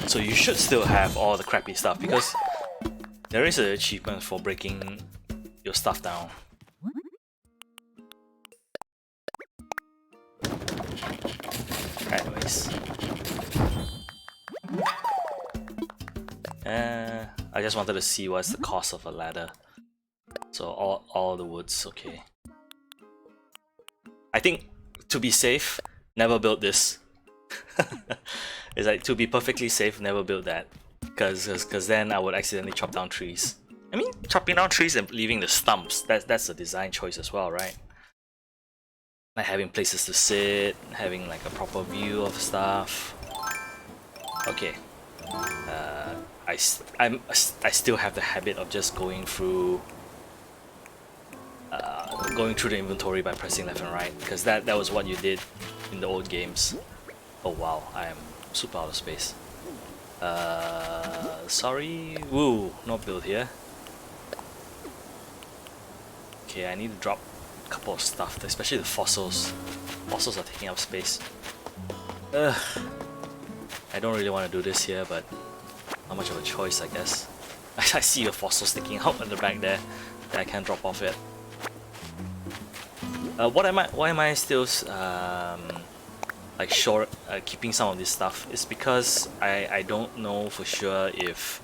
So you should still have all the crappy stuff, because there is an achievement for breaking your stuff down. Anyways. I just wanted to see what's the cost of a ladder. So all the woods, okay. I think, to be safe, never build this. It's like, to be perfectly safe, never build that. Because then I would accidentally chop down trees. I mean, chopping down trees and leaving the stumps, that's a design choice as well, right? Like having places to sit, having like a proper view of stuff. Okay. I still have the habit of just going through the inventory by pressing left and right, because that was what you did in the old games. Oh wow, I am super out of space. Sorry. Woo, not build here. Okay, I need to drop a couple of stuff, especially the fossils. Fossils are taking up space. Ugh. I don't really want to do this here, but not much of a choice, I guess. I see a fossil sticking out at the back there that I can't drop off yet. Why am I still like short keeping some of this stuff? It's because I don't know for sure if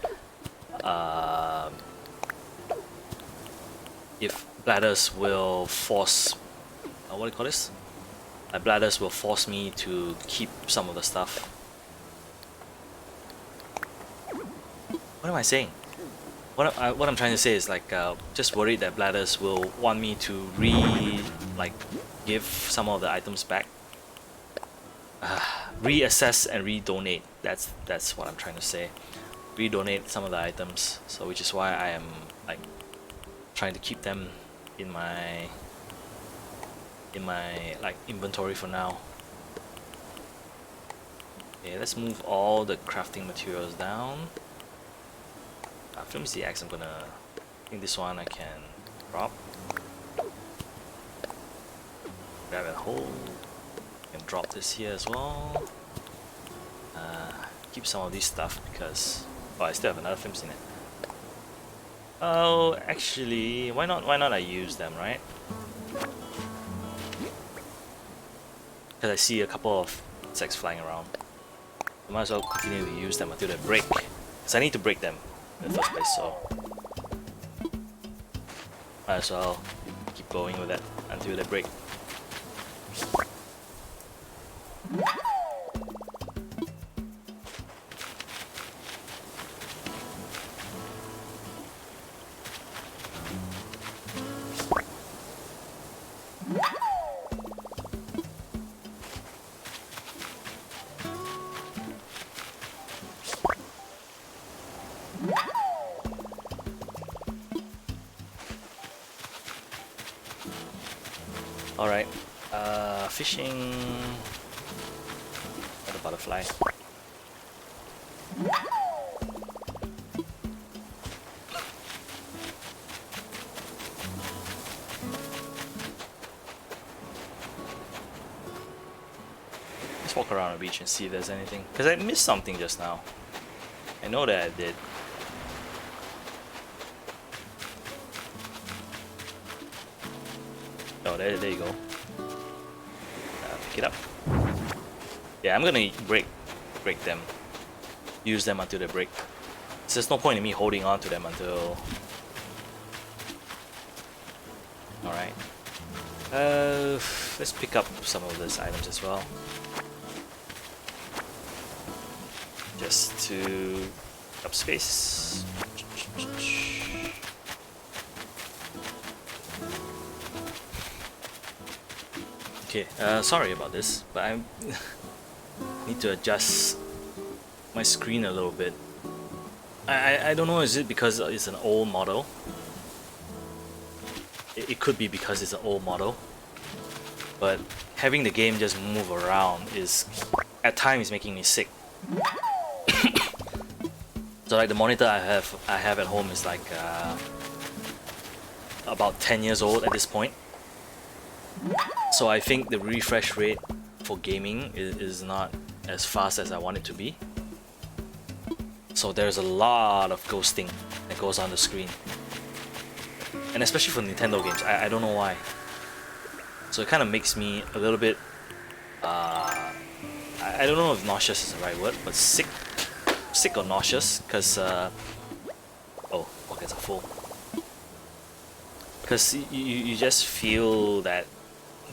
bladders will force what do you call this? Bladders will force me to keep some of the stuff. What am I saying? What I'm trying to say is like just worried that bladders will want me to give some of the items back. Reassess and redonate. That's what I'm trying to say. Redonate some of the items. So which is why I am like trying to keep them in my like inventory for now. Okay, let's move all the crafting materials down. Flimsy axe, I think this one I can drop. Grab a hole. And drop this here as well. Keep some of this stuff because I still have another flimsy in it. Oh, actually, why not I use them, right? Because I see a couple of insects flying around. I might as well continue to use them until they break. Because I need to break them in the first place, so might as well keep going with that until they break. Alright, fishing. What a butterfly. Let's walk around the beach and see if there's anything. Because I missed something just now. I know that I did. Oh, there you go. Pick it up. Yeah, I'm gonna break them. Use them until they break. So there's no point in me holding on to them until... Alright. Let's pick up some of these items as well. Just to up space. Okay, sorry about this, but I need to adjust my screen a little bit. I don't know, is it because it's an old model? It could be because it's an old model, but having the game just move around is at times making me sick. So like the monitor I have at home is like about 10 years old at this point. So I think the refresh rate for gaming is not as fast as I want it to be. So there's a lot of ghosting that goes on the screen. And especially for Nintendo games, I don't know why. So it kind of makes me a little bit, I don't know if nauseous is the right word, but sick or nauseous, because, oh, pockets are full. Because you just feel that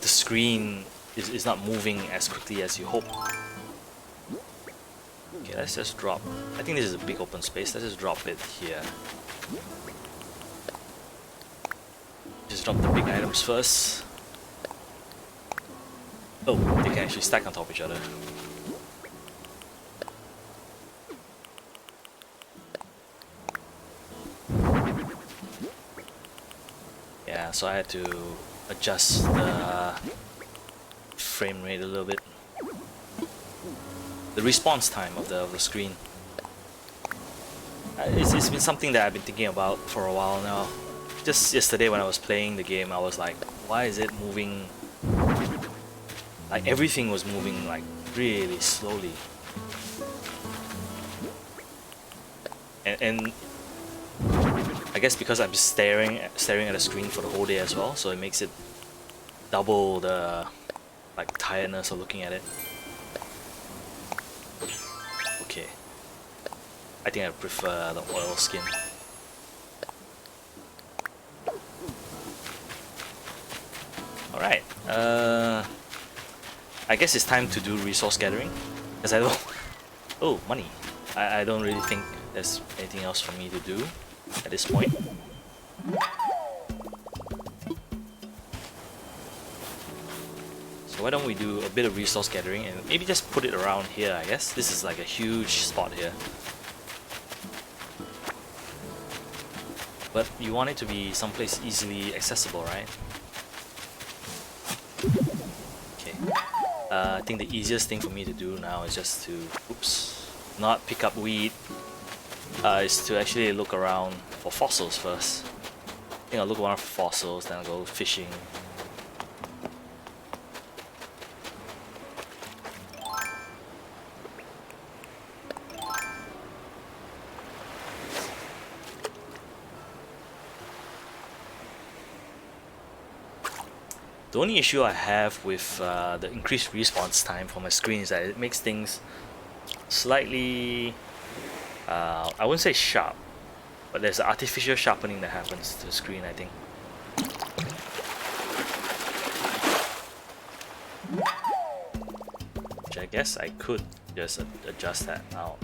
the screen is not moving as quickly as you hope. Okay, let's just drop. I think this is a big open space. Let's just drop it here. Just drop the big items first. Oh, they can actually stack on top of each other. Yeah, so I had to adjust the frame rate a little bit. The response time of the screen. It's been something that I've been thinking about for a while now. Just yesterday when I was playing the game, I was like, why is it moving? Like everything was moving like really slowly. And I guess because I'm staring at the screen for the whole day as well, so it makes it double the like tiredness of looking at it. Okay, I think I prefer the oil skin. Alright, I guess it's time to do resource gathering, because I don't... Oh, money. I don't really think there's anything else for me to do at this point. So why don't we do a bit of resource gathering and maybe just put it around here, I guess. This is like a huge spot here. But you want it to be someplace easily accessible, right? Okay. I think the easiest thing for me to do now is just to, oops, not pick up weed. Is to actually look around for fossils first. I think I'll look around for fossils, then I'll go fishing. The only issue I have with the increased response time for my screen is that it makes things slightly, I wouldn't say sharp, but there's an artificial sharpening that happens to the screen, I think. Which I guess I could just adjust that out.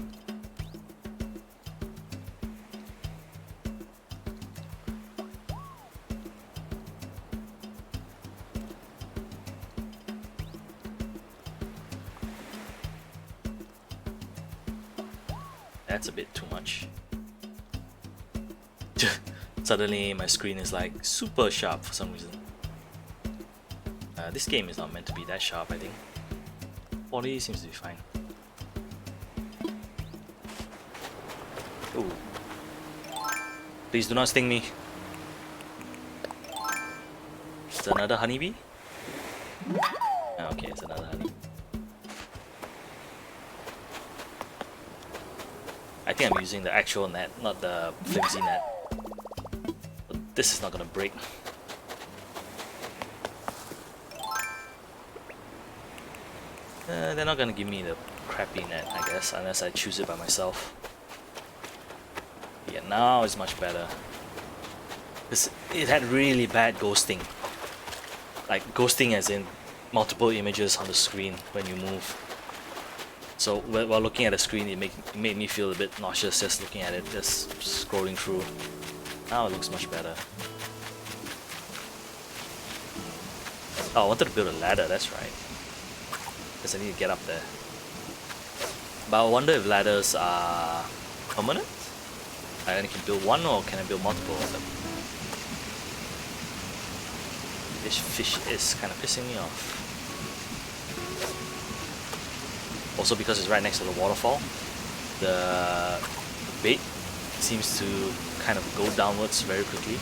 That's a bit too much. Suddenly my screen is like super sharp for some reason. This game is not meant to be that sharp, I think. 40 seems to be fine. Ooh. Please do not sting me. Is it another honeybee? Oh, okay, it's another honey. I think I'm using the actual net, not the flimsy net. But this is not gonna break. They're not gonna give me the crappy net, I guess, unless I choose it by myself. Yeah, now it's much better. It had really bad ghosting. Like ghosting as in multiple images on the screen when you move. So while looking at the screen, it made me feel a bit nauseous just looking at it, just scrolling through. Now it looks much better. Oh, I wanted to build a ladder, that's right. Because I need to get up there. But I wonder if ladders are permanent? I only can build one, or can I build multiple of them? This fish is kind of pissing me off. Also because it's right next to the waterfall, the bait seems to kind of go downwards very quickly.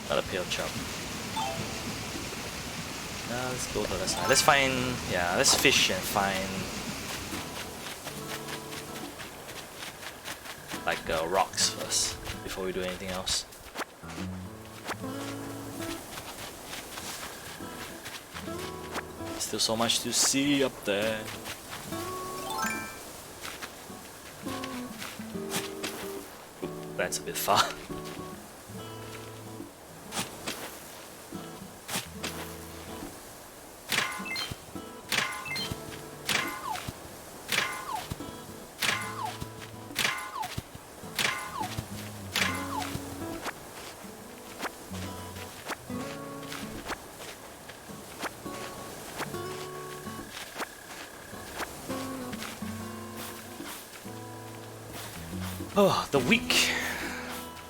Another pale chub. Let's go to the other side. Let's find, yeah, let's fish and find like rocks first before we do anything else. Still so much to see up there. Oop, that's a bit far. Oh, the week.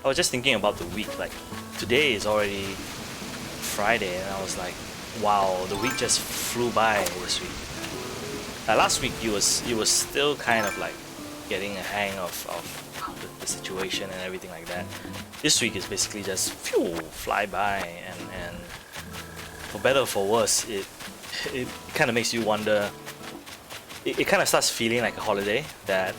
I was just thinking about the week. Like, today is already Friday, and I was like, wow, the week just flew by this week. Last week, you was still kind of like getting a hang of the situation and everything like that. This week is basically just phew, fly by, and for better or for worse, it kind of makes you wonder. It kind of starts feeling like a holiday, that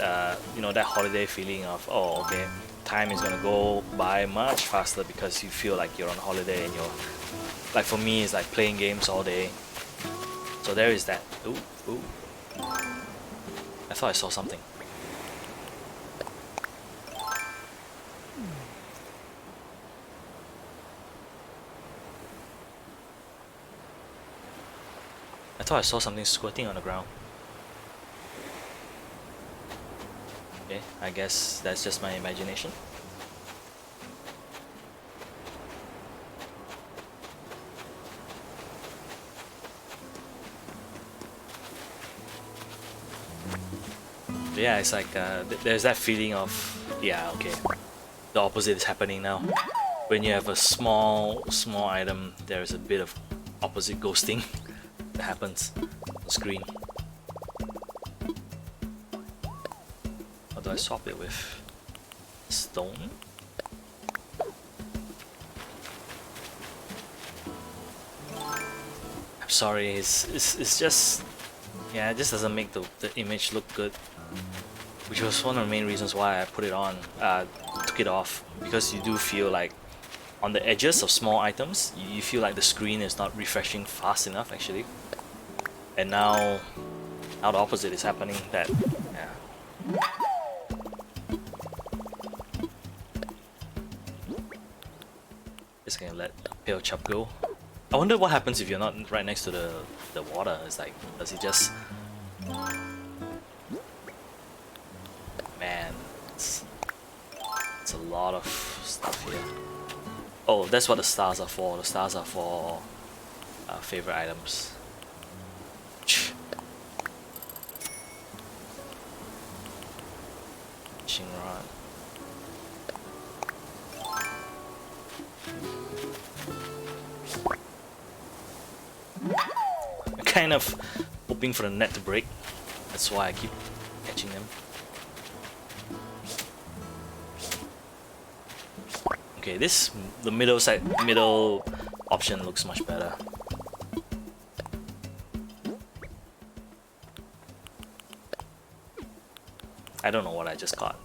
you know, that holiday feeling of, oh, okay, time is gonna go by much faster because you feel like you're on holiday, and you're like, for me, it's like playing games all day. So there is that. Ooh, ooh. I thought I saw something. I thought I saw something squirting on the ground. Okay, I guess that's just my imagination. But yeah, it's like there's that feeling of, yeah, okay, the opposite is happening now. When you have a small item, there's a bit of opposite ghosting that happens on the screen. What do I swap it with? Stone? I'm sorry, it's just, yeah, it just doesn't make the image look good, which was one of the main reasons why I put it on, took it off, because you do feel like on the edges of small items, you feel like the screen is not refreshing fast enough actually. And now the opposite is happening, that, yeah. Just gonna let pale chub go. I wonder what happens if you're not right next to the water. It's like, does it just... Man, it's a lot of stuff here. Oh, that's what the stars are for. The stars are for favorite items. fishing rod. I'm kind of hoping for the net to break. That's why I keep catching them. Okay, the middle option looks much better. I don't know what I just caught.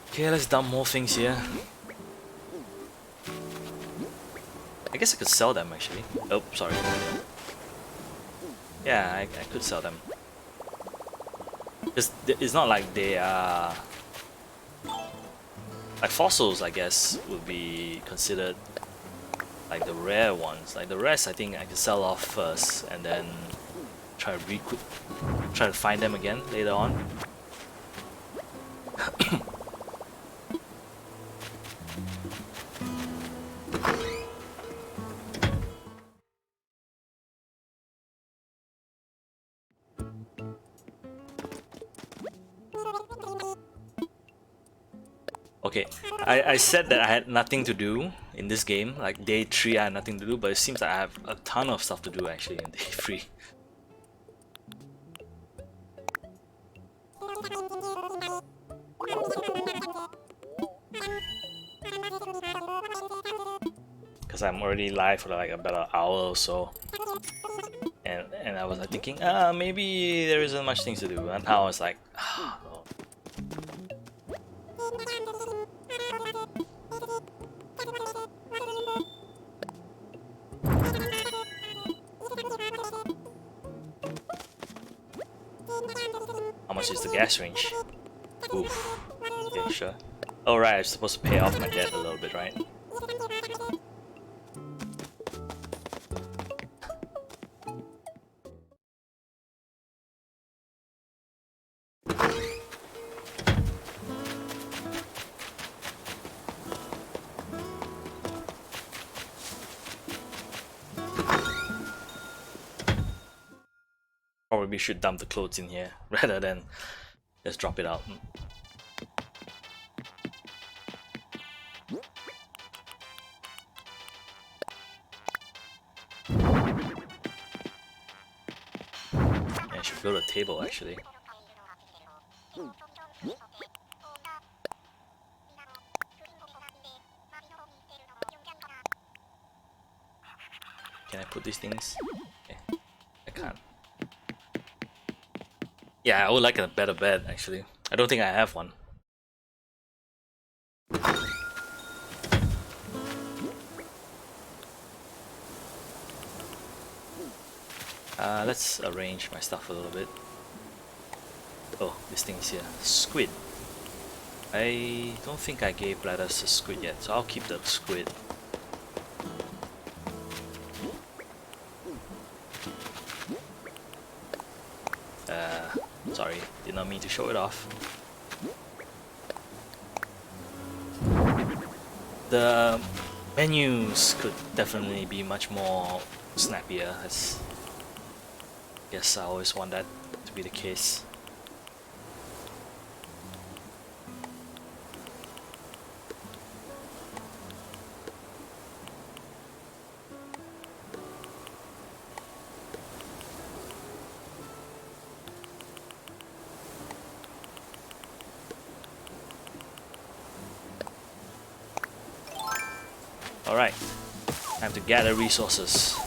Okay, let's dump more things here. I guess I could sell them actually. Oh, sorry. Yeah, I could sell them. It's not like they are... Like fossils, I guess, would be considered like the rare ones. Like the rest, I think I can sell off first and then try to find them again later on. Okay, I said that I had nothing to do in this game. Like day 3 I had nothing to do, but it seems like I have a ton of stuff to do actually in day 3. Because I'm already live for like about an hour or so. And I was like thinking, maybe there isn't much things to do. And now I was like, no. How much is the gas range? Oof. Okay, sure. Oh right, I'm supposed to pay off my debt a little bit, right? Probably should dump the clothes in here rather than just drop it out. I should build a table actually. Can I put these things? Okay. I can't. Yeah, I would like a better bed actually. I don't think I have one. Let's arrange my stuff a little bit. Oh, this thing's here. Squid. I don't think I gave Bladders a squid yet, so I'll keep the squid. Sorry, did not mean to show it off. The menus could definitely be much more snappier. Guess I always want that to be the case. Alright, time to gather resources.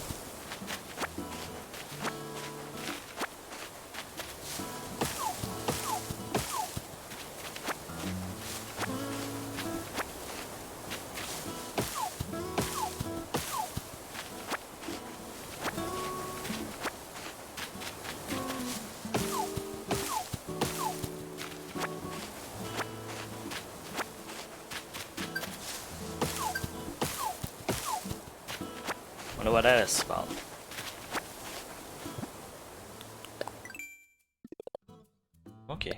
Wonder what that is about. Okay.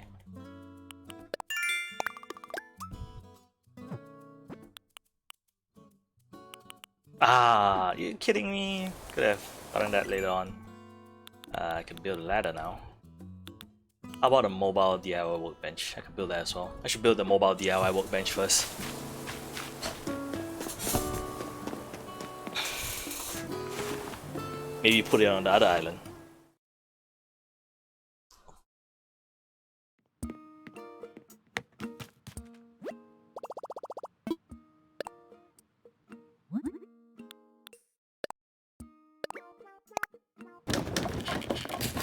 Ah, you kidding me? Could have gotten that later on. I can build a ladder now. How about a mobile DIY workbench? I could build that as well. I should build the mobile DIY workbench first. Maybe put it on the other island.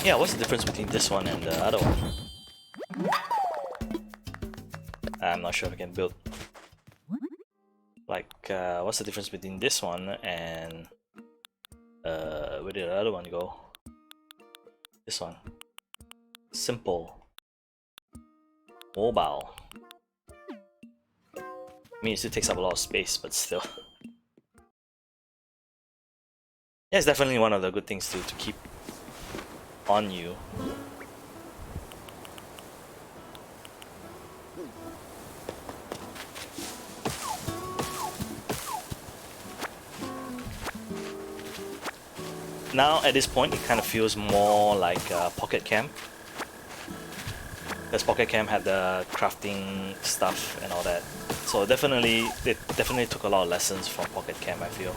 Yeah, what's the difference between this one and the other one? I'm not sure if I can build. Like, what's the difference between this one and where did the other one go? This one. Simple. Mobile. I mean, it still takes up a lot of space, but still. Yeah, it's definitely one of the good things to keep on you. Now at this point it kind of feels more like Pocket Camp, because Pocket Camp had the crafting stuff and all that, so they definitely took a lot of lessons from Pocket Camp, I feel.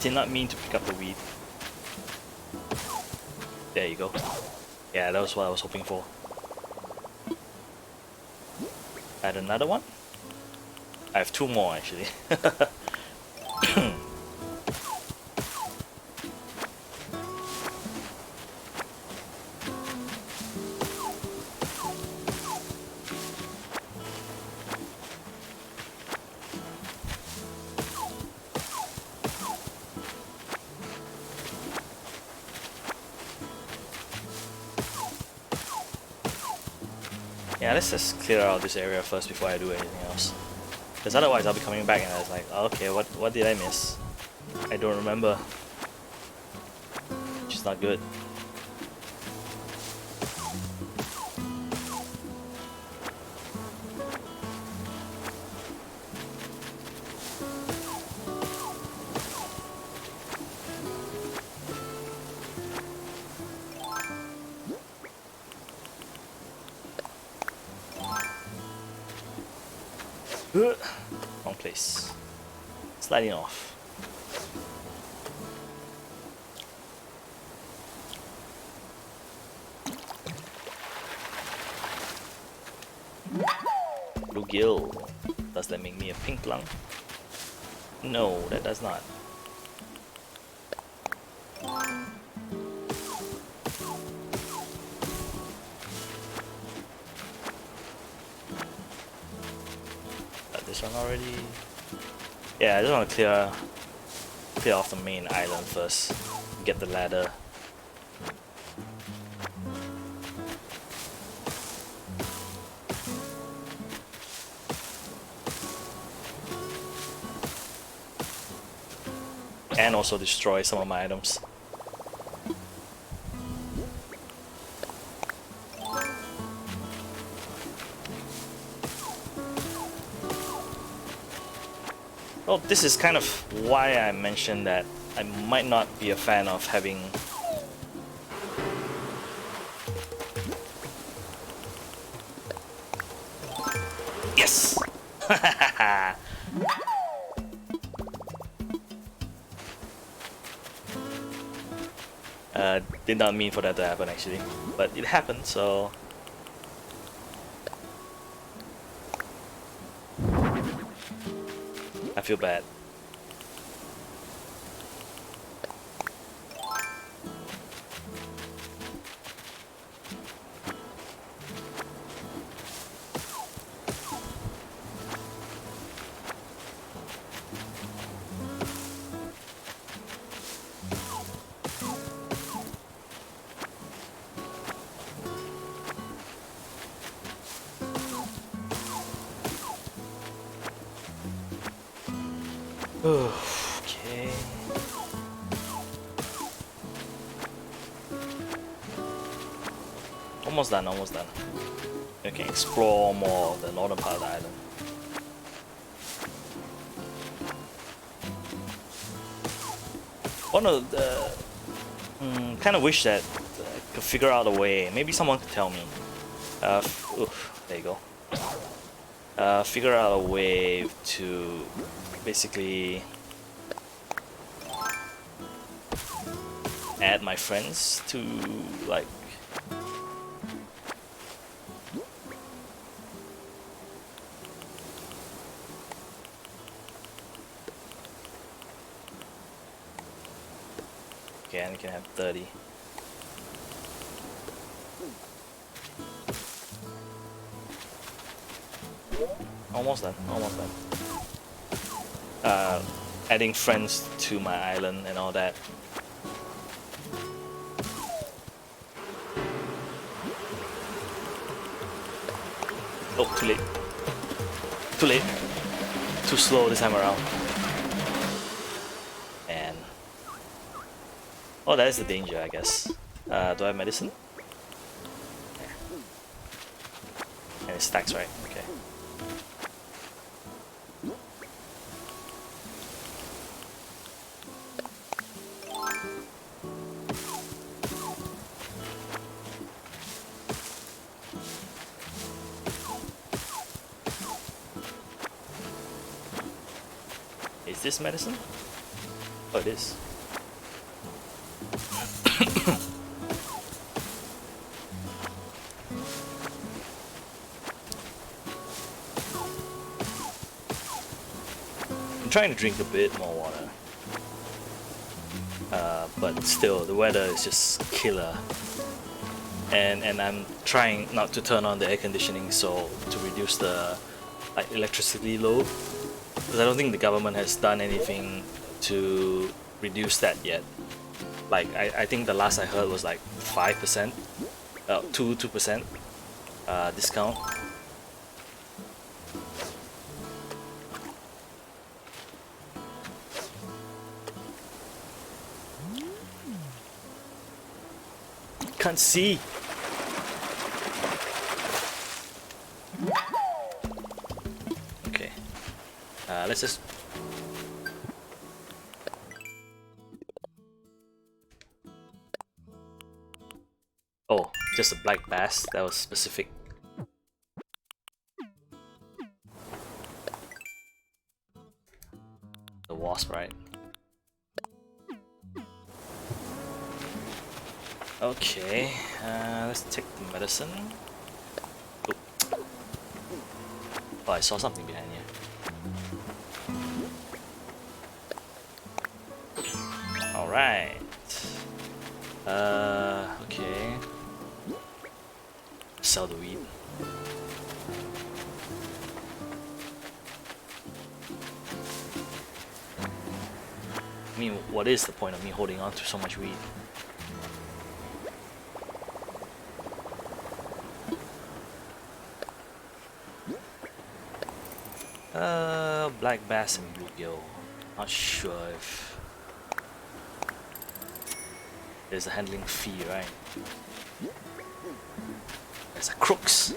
Did not mean to pick up the weed. There you go. Yeah, that was what I was hoping for. Add another one? I have two more actually. Yeah, let's just clear out this area first before I do anything else. Because otherwise I'll be coming back and I was like, oh, okay, what did I miss? I don't remember. Which is not good. Wrong place. Sliding off. Bluegill. Does that make me a pink lung? No, that does not. This one already. Yeah, I just want to clear off the main island first. Get the ladder. And also destroy some of my items. Well, this is kind of why I mentioned that I might not be a fan of having yes. Did not mean for that to happen actually, but it happened, so I feel bad. Okay. Almost done, almost done. You can explore more of the northern part of the island. One of the... kind of wish that I could figure out a way, maybe someone could tell me. There you go. Figure out a way to basically add my friends to like okay, and we can have 30. Almost done, almost done. Adding friends to my island and all that. Oh, too late. Too late. Too slow this time around. And oh, that is the danger, I guess. Do I have medicine? Yeah. And it stacks, right? Okay. Is this medicine? Oh, it is. I'm trying to drink a bit more water. But still, the weather is just killer. And I'm trying not to turn on the air conditioning so to reduce the electricity load. Because I don't think the government has done anything to reduce that yet. Like I think the last I heard was like 5%, 2% discount. Can't see. Okay. Let's just. Oh, just a black bass. That was specific. The wasp, right? Okay, let's take the medicine. Oh, I saw something behind you. Alright. Okay. Sell the weed. I mean, what is the point of me holding on to so much weed? Black bass and bluegill. Not sure if there's a handling fee, right? There's a crooks.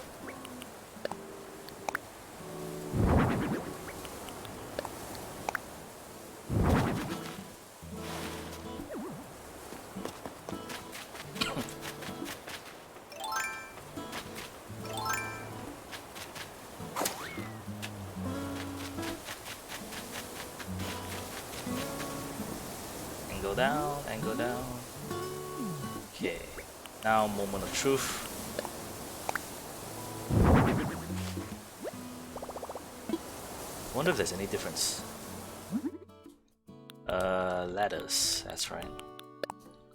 Go down and go down. Okay, now moment of truth. I wonder if there's any difference. Ladders, that's right.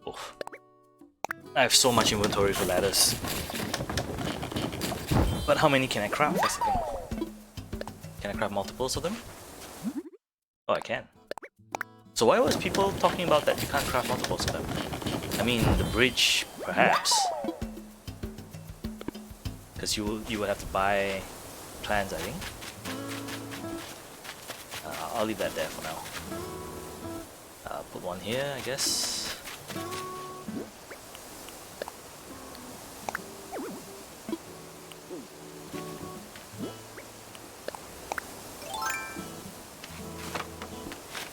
Oh, I have so much inventory for ladders. But how many can I craft? That's the thing. Can I craft multiples of them? Oh, I can. So why was people talking about that you can't craft multiples of them? I mean, the bridge, perhaps. Because you would have to buy plans, I think. I'll leave that there for now. Put one here, I guess.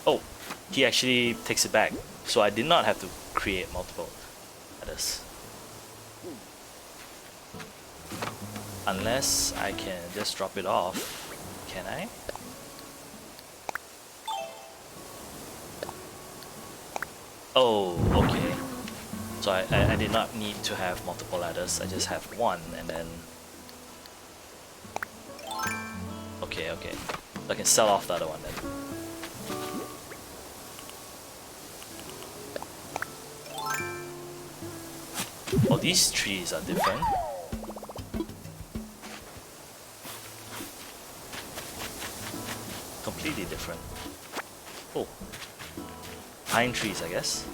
Oh, he actually takes it back. So I did not have to create multiple ladders. Unless I can just drop it off. Can I? Oh, okay. So I did not need to have multiple ladders. I just have one and then... Okay, okay. So I can sell off the other one then. Oh, these trees are different. Completely different. Oh. Pine trees, I guess.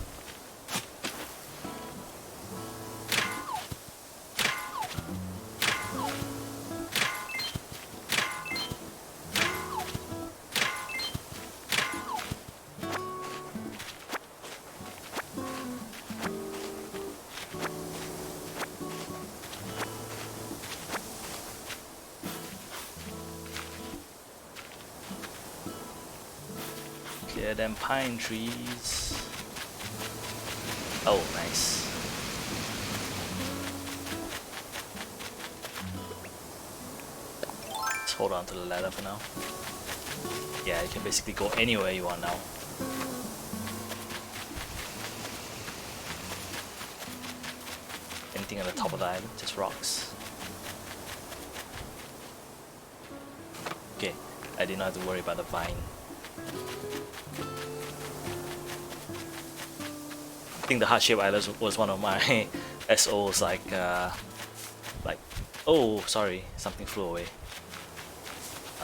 Clear them pine trees. Oh, nice. Let's hold on to the ladder for now. Yeah, you can basically go anywhere you want now. Anything on the top of the island, just rocks. Okay, I did not have to worry about the vine. I think the heart-shaped island was one of my SOs, like, oh, sorry, something flew away.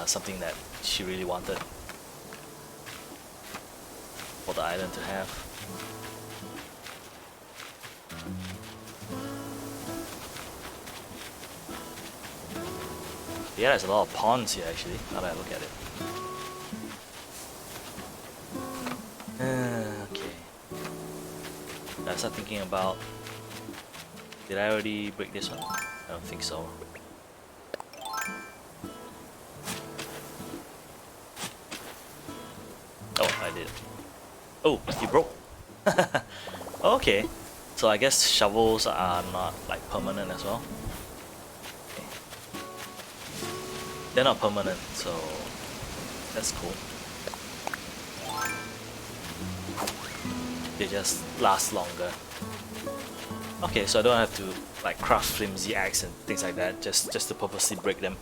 Something that she really wanted for the island to have. Yeah, there's a lot of ponds here actually, now that I look at it. Okay. I start thinking about... Did I already break this one? I don't think so. Oh, I did. Oh, you broke. Okay. So I guess shovels are not like permanent as well. Okay. They're not permanent, so that's cool. They just last longer. Okay, so I don't have to like craft flimsy axe and things like that, just to purposely break them.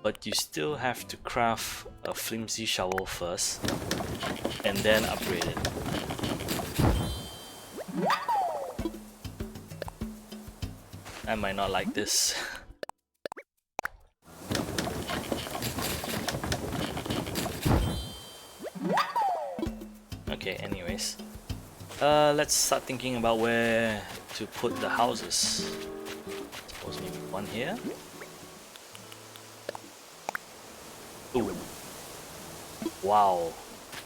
But you still have to craft a flimsy shovel first and then upgrade it. I might not like this. Okay, anyways. Let's start thinking about where to put the houses. Suppose maybe one here. Ooh. Wow,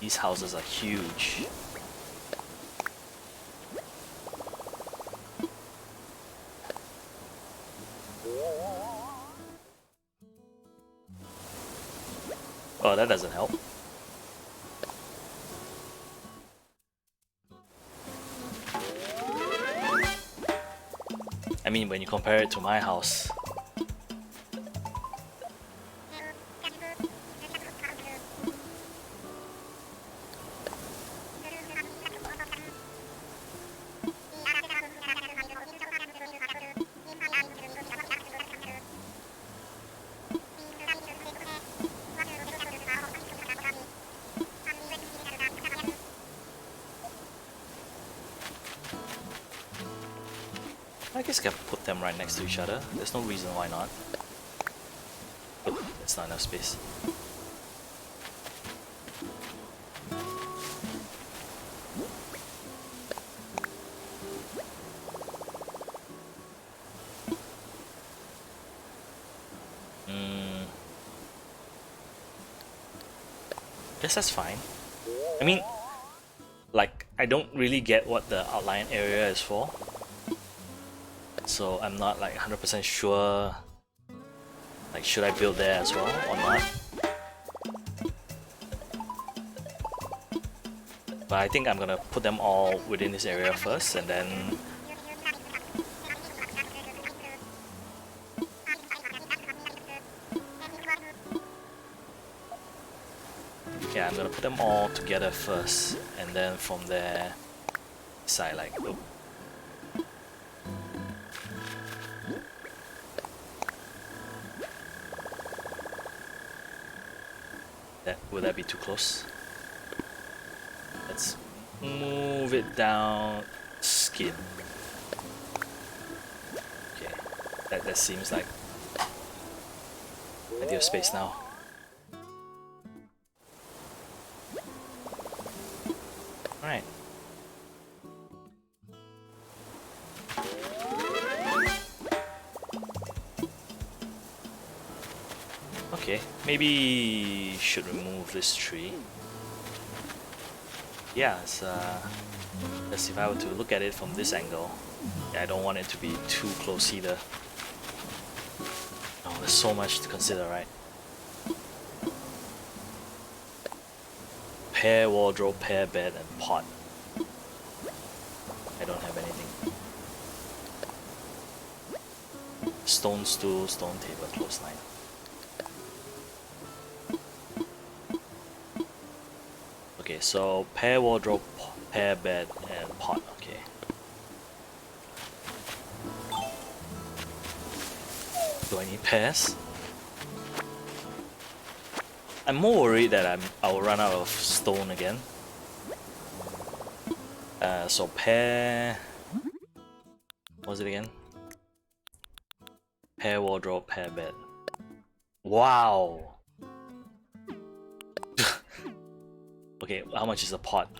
these houses are huge. Oh, that doesn't help. I mean, when you compare it to my house. I guess I can put them right next to each other. There's no reason why not. Oh, that's not enough space. Guess that's fine. I mean, like, I don't really get what the outline area is for, so I'm not like 100% sure, like, should I build there as well or not. But I think I'm gonna put them all within this area first, and then yeah, I'm gonna put them all together first, and then from there decide like, oh, would that be too close? Let's move it down skin. Okay, that seems like ideal space now. Alright. Okay, maybe should remove this tree. Yeah, it's, let's see if I were to look at it from this angle. Yeah, I don't want it to be too close either. Oh, there's so much to consider, right? Pair wardrobe, pair bed, and pot. I don't have anything. Stone stool, stone table, clothesline. Okay, so pair wardrobe, pair bed, and pot. Okay. Do I need pairs? I'm more worried that I'll run out of stone again. So pair. What's it again? Pair wardrobe, pair bed. Wow. Okay, how much is a pot?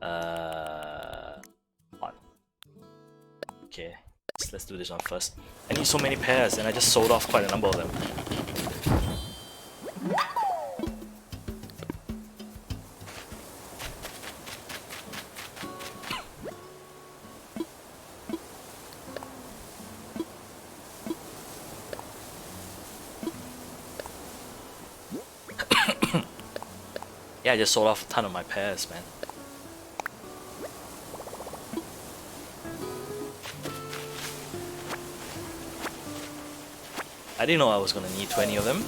Pot. Okay, let's do this one first. I need so many pairs, and I just sold off quite a number of them. Yeah, I just sold off a ton of my pairs, man. I didn't know I was gonna need 20 of them.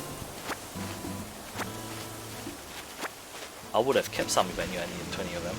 I would have kept some if I knew I needed 20 of them.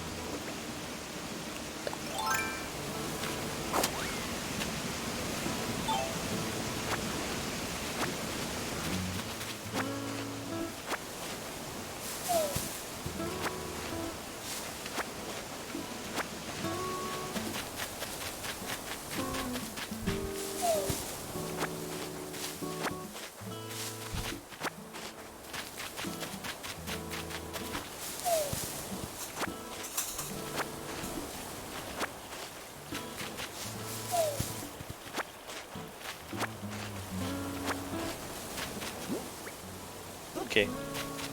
Okay,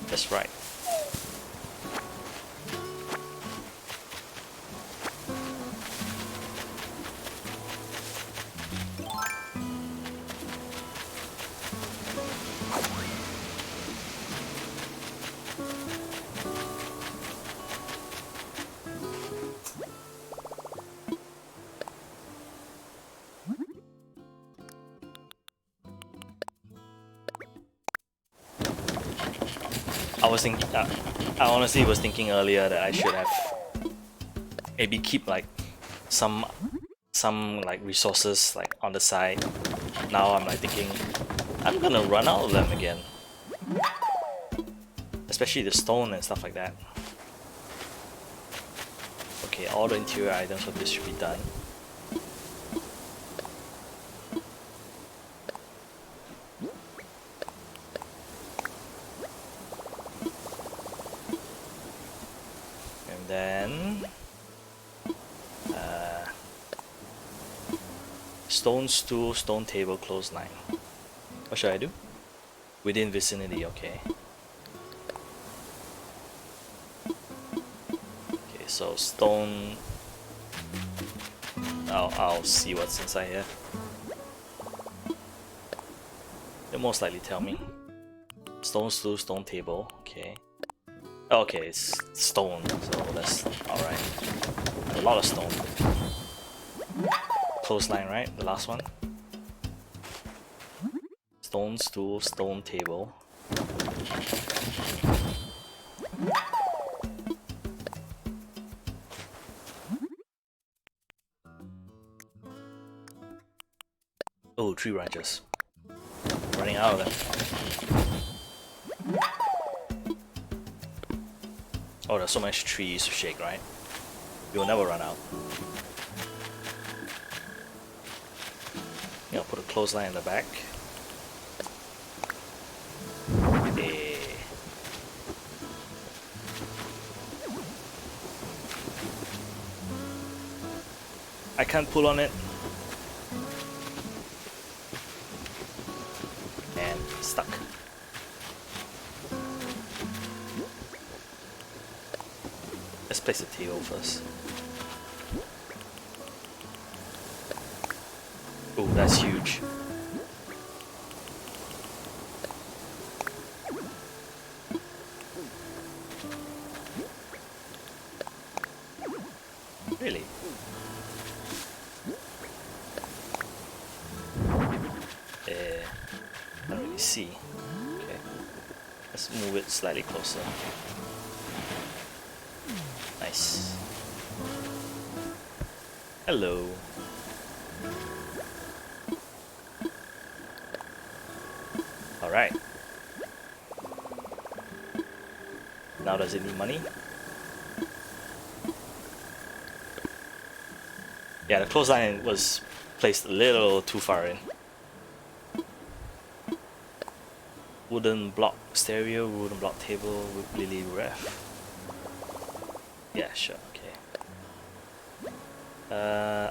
that's right. I honestly was thinking earlier that I should have maybe keep like some like resources like on the side. Now I'm like thinking I'm gonna run out of them again, especially the stone and stuff like that. Okay, all the interior items for this should be done. Stone stool, stone table, clothesline. What should I do? Within vicinity, okay. Okay, so stone. I'll see what's inside here. They'll most likely tell me. Stone stool, stone table, okay. Okay, it's stone, so that's alright. A lot of stone. Clothesline, right? The last one. Stone stool, stone table. Oh, tree branches. Running out of them. Oh, there's so much trees to shake, right? You'll never run out. Yeah, I'll put a clothesline in the back. Hey. I can't pull on it. And stuck. Let's place the table first. Oh, that's huge. Really? I don't really see. Okay. Let's move it slightly closer. Nice. Hello. Alright. Now does it need money? Yeah, the clothesline was placed a little too far in. Wooden block stereo, wooden block table with Lily ref. Yeah, sure, okay.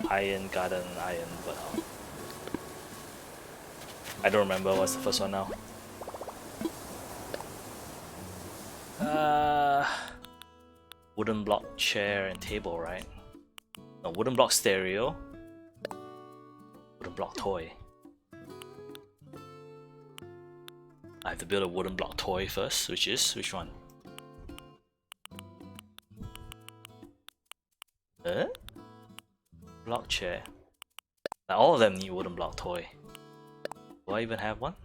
Iron garden, iron, but I don't remember what's the first one now. Wooden block chair and table, right? No, wooden block stereo. Wooden block toy. I have to build a wooden block toy first, which one? Block chair. Now all of them need wooden block toy. Do I even have one?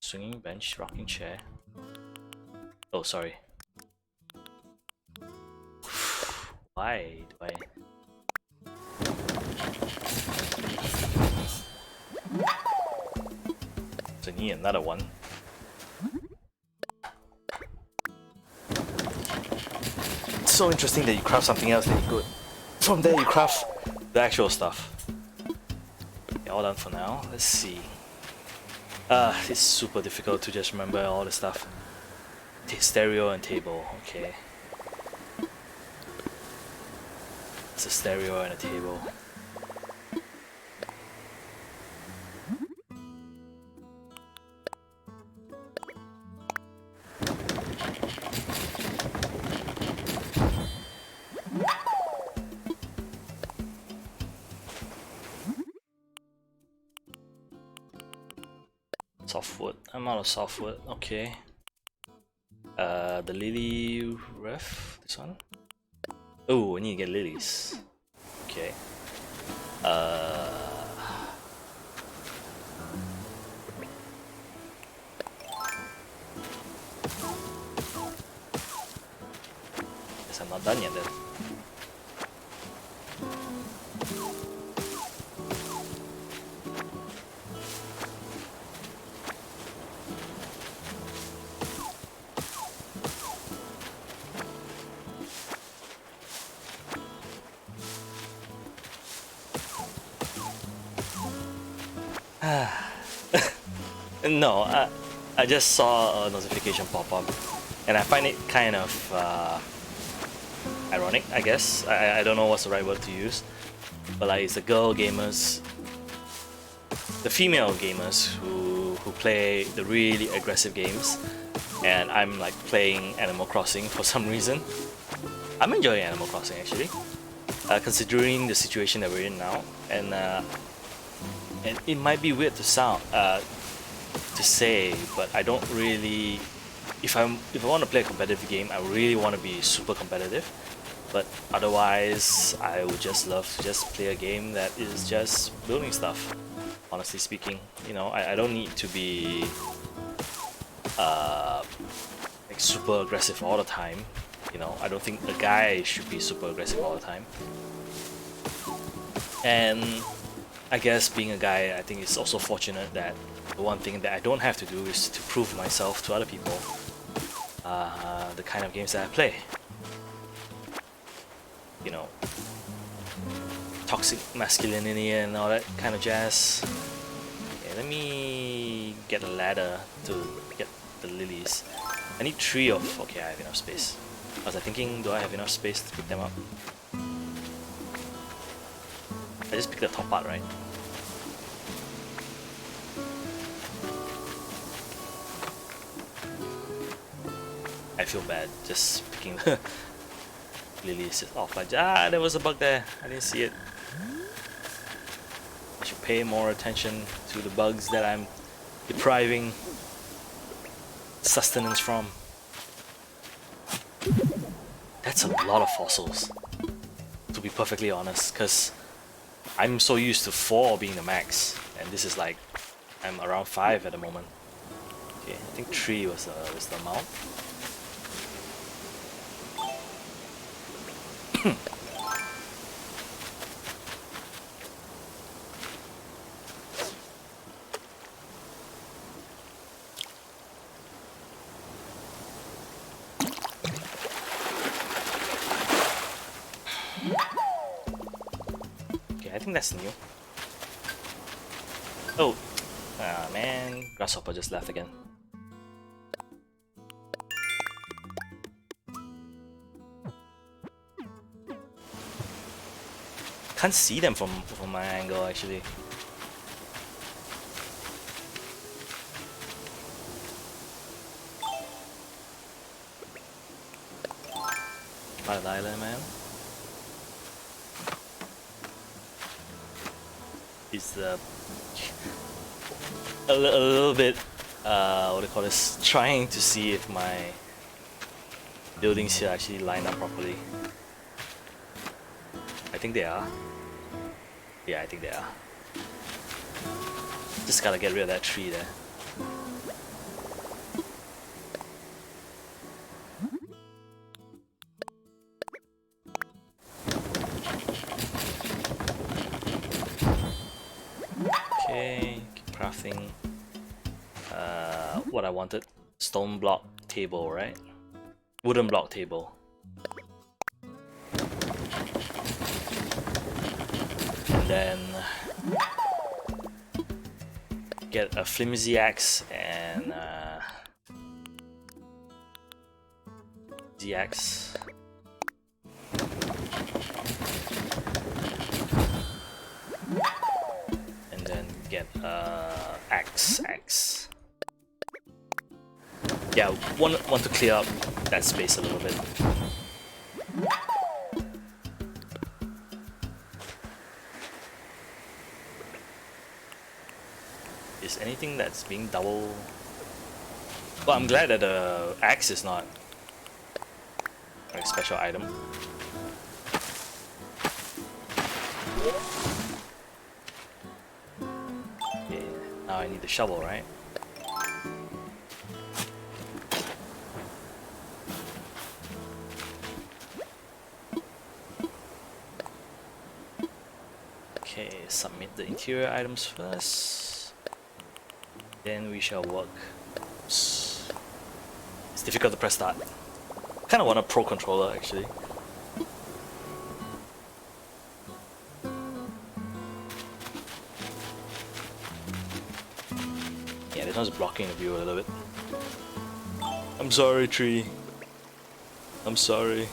Swinging bench, rocking chair. Oh, sorry. Why do I? So I need another one. It's so interesting that you craft something else that you could. From there you craft the actual stuff. Okay, all done for now. Let's see. It's super difficult to just remember all the stuff. Stereo and table, okay. It's a stereo and a table. Softwood. I'm out of softwood. Okay. The lily ref. This one. Oh, I need to get lilies. Okay. Guess I'm not done yet then. No, I just saw a notification pop up, and I find it kind of ironic, I guess. I don't know what's the right word to use, but like it's the girl gamers the female gamers who play the really aggressive games, and I'm like playing Animal Crossing for some reason. I'm enjoying Animal Crossing actually, considering the situation that we're in now, and it might be weird to say, but I don't really. If I want to play a competitive game, I really want to be super competitive. But otherwise, I would just love to just play a game that is just building stuff. Honestly speaking, you know, I don't need to be like super aggressive all the time. You know, I don't think a guy should be super aggressive all the time. And I guess being a guy, I think it's also fortunate that the one thing that I don't have to do is to prove myself to other people the kind of games that I play. You know, toxic masculinity and all that kind of jazz. Okay, let me get a ladder to get the lilies. I need 3 of... okay, I have enough space. I was thinking, do I have enough space to pick them up? I just picked the top part, right? I feel bad just picking the lilies off. Like, there was a bug there. I didn't see it. I should pay more attention to the bugs that I'm depriving sustenance from. That's a lot of fossils, to be perfectly honest, because I'm so used to 4 being the max, and this is like, I'm around 5 at the moment. Okay, I think 3 was the amount. Okay, I think that's new. Oh, man, grasshopper just left again. Can't see them from my angle actually. Pilot Island, man. Is a little bit what do you call this? Trying to see if my buildings here actually line up properly. I think they are. Yeah, I think they are. Just gotta get rid of that tree there. Okay, keep crafting what I wanted. Stone block table, right? Wooden block table. And then get a flimsy axe and the axe. And then get axe. Yeah, want to clear up that space a little bit. Is anything that's being double? Well, I'm glad that the axe is not a special item. Okay, now I need the shovel, right? Okay, submit the interior items first. Then we shall work. It's difficult to press start. Kind of want a pro controller actually. Yeah, this one's blocking the view a little bit. I'm sorry, tree. I'm sorry.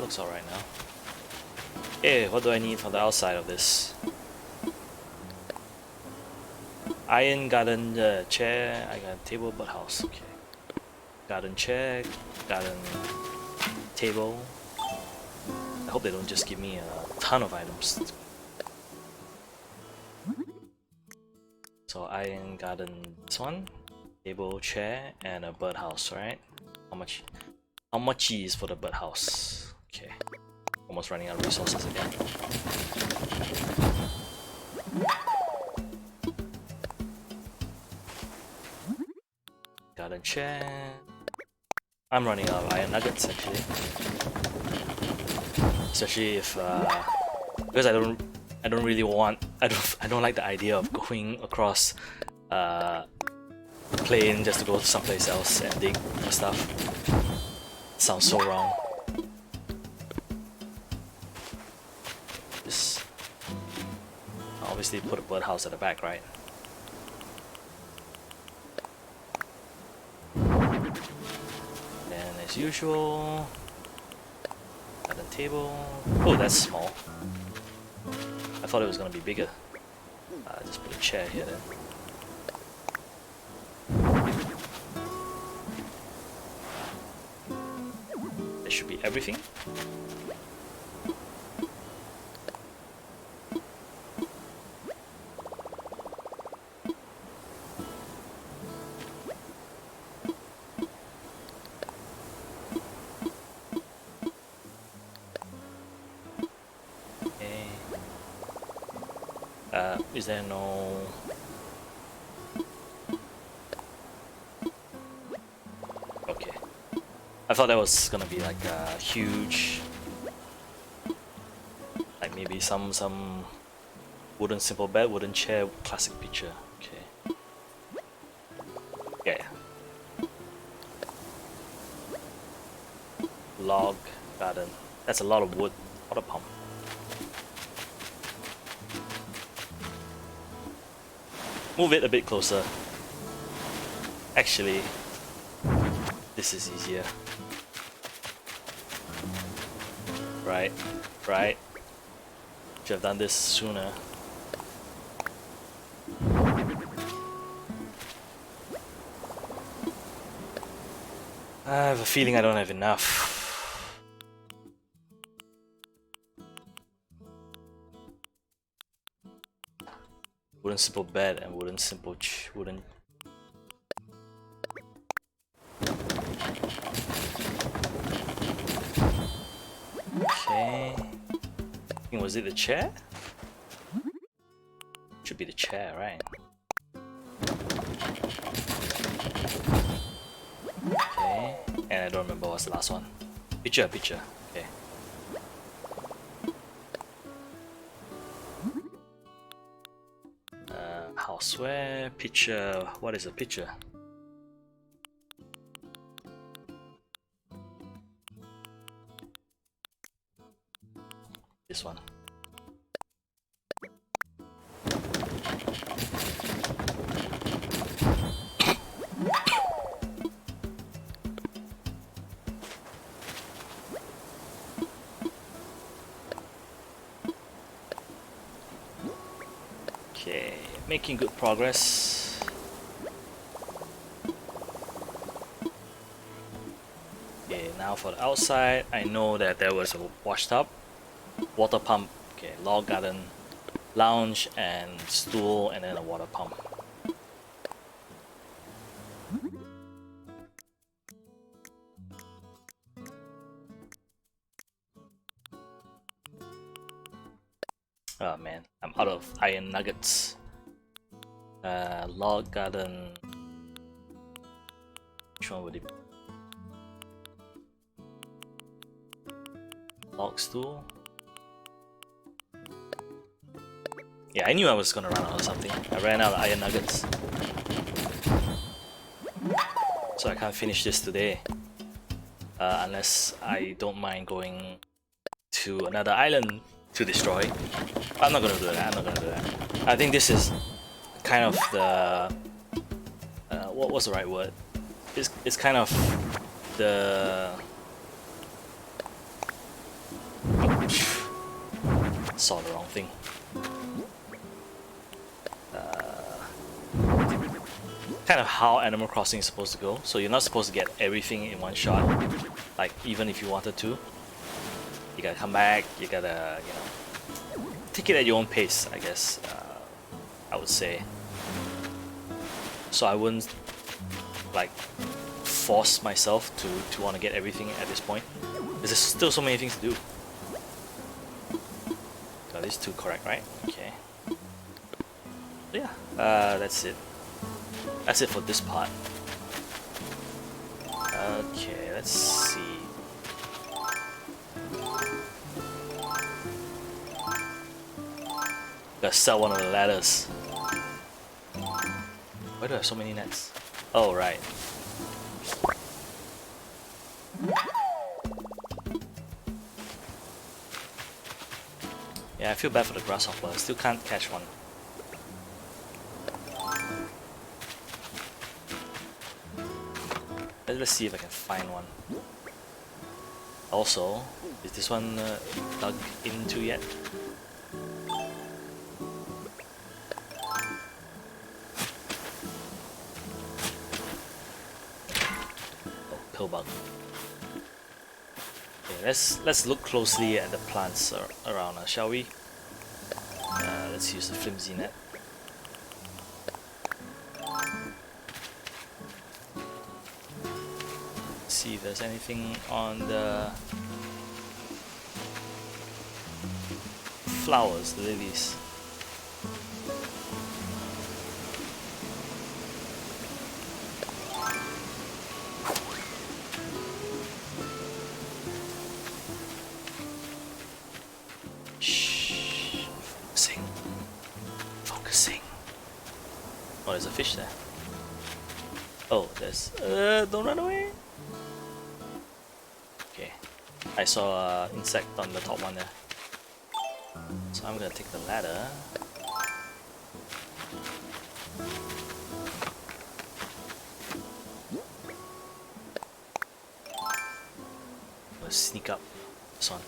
looks alright now. Okay, what do I need for the outside of this? Iron garden chair, I got a table but house, okay. Garden chair, garden table. I hope they don't just give me a ton of items. So iron garden, this one, table, chair, and a birdhouse, right? How much is for the birdhouse? Okay, almost running out of resources again. Garden chair. I'm running out of iron nuggets actually, especially if because I don't really want I don't like the idea of going across plane just to go to someplace else and dig for stuff. Sounds so wrong. Just obviously put a birdhouse at the back, right? Then as usual, garden table. Oh, that's small. I thought it was gonna be bigger. Just put a chair here then. That should be everything. Is there no... Okay. I thought that was gonna be like a huge... Like maybe some wooden simple bed, wooden chair, classic picture. Okay. Yeah. Log garden. That's a lot of wood. Water pump. Move it a bit closer. Actually, this is easier. Right, right. Should have done this sooner. I have a feeling I don't have enough. Wooden simple bed and wooden simple wooden. Okay. Was it the chair? Should be the chair, right? Okay. And I don't remember what's the last one. Picture. Okay. Houseware, picture. What is a picture? This one. Okay, making good progress. Okay, now for the outside, I know that there was a washtub, water pump, okay, log garden, lounge and stool, and then a water pump. Oh man, I'm out of iron nuggets. Log garden. Which one would it be? Log stool. Yeah, I knew I was gonna run out of something. I ran out of iron nuggets. So I can't finish this today. Unless I don't mind going to another island to destroy. I'm not gonna do that. I think this is kind of the what was the right word? It's kind of the Saw the wrong thing. Kind of how Animal Crossing is supposed to go. So you're not supposed to get everything in one shot. Like even if you wanted to, you gotta come back. You gotta, you know, take it at your own pace. I guess I would say. So I wouldn't like force myself to want to get everything at this point. There's still so many things to do. Got these two correct, right? Okay. So yeah, that's it. That's it for this part. Okay, let's see. Gotta sell one of the ladders. Why do I have so many nets? Oh, right. Yeah, I feel bad for the grasshopper. I still can't catch one. Let's see if I can find one. Also, is this one dug into yet? Oh, pill bug. Okay, let's look closely at the plants around us, shall we? Let's use the flimsy net. See if there's anything on the flowers, the lilies. Shh. Focusing. Oh, there's a fish there. Oh, there's don't run away. I saw an insect on the top one there. So I'm gonna take the ladder. Let's sneak up this one.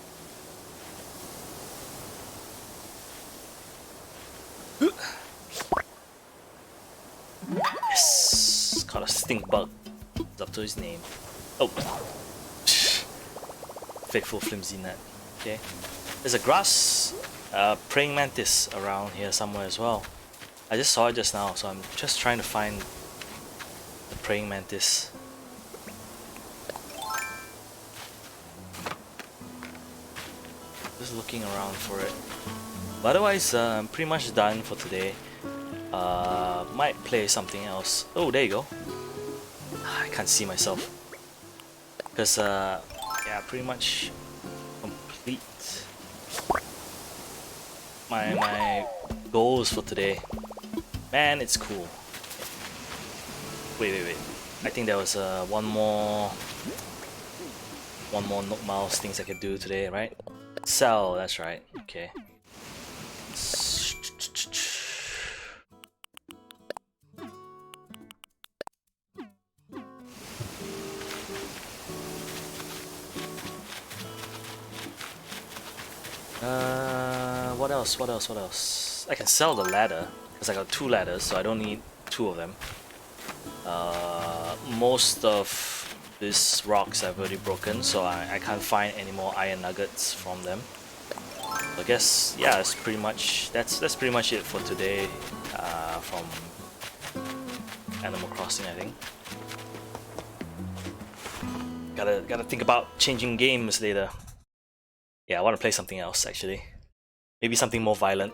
Yes! Caught a stink bug. It's up to his name. Oh! Faithful flimsy net. Okay. There's a grass praying mantis around here somewhere as well. I just saw it just now, so I'm just trying to find the praying mantis. Just looking around for it. But otherwise, I'm pretty much done for today. Might play something else. Oh, there you go. I can't see myself. Because, yeah, pretty much complete my goals for today. Man, it's cool. Wait. I think there was one more Nook Mouse things I could do today, right? Sell, that's right. Okay. What else? I can sell the ladder because I got 2 ladders, so I don't need 2 of them. Most of these rocks I've already broken, so I can't find any more iron nuggets from them. So I guess yeah, that's pretty much it for today from Animal Crossing, I think. Gotta think about changing games later. Yeah, I want to play something else actually. Maybe something more violent.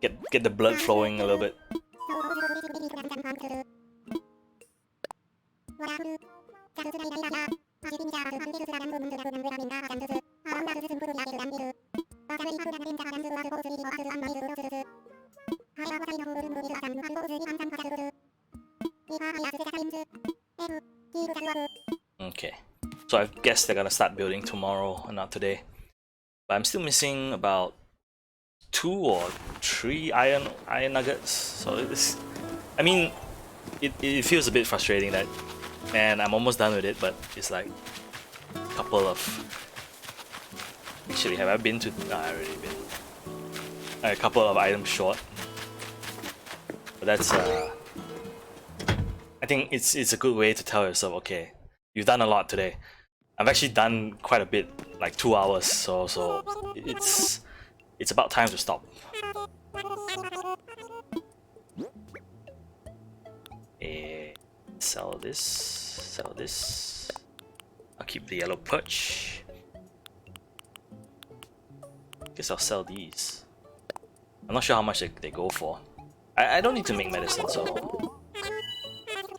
Get the blood flowing a little bit. Okay, so I guess they're gonna start building tomorrow and not today. But I'm still missing about 2 or 3 iron nuggets. So it's, I mean, it feels a bit frustrating that, man, I'm almost done with it, but it's like a couple of Actually, have I been to? I already been. A couple of items short. But that's I think it's a good way to tell yourself, okay, you've done a lot today. I've actually done quite a bit, like 2 hours. So it's about time to stop. Sell this. Sell this. I'll keep the yellow perch. Guess I'll sell these. I'm not sure how much they go for. I don't need to make medicine, so...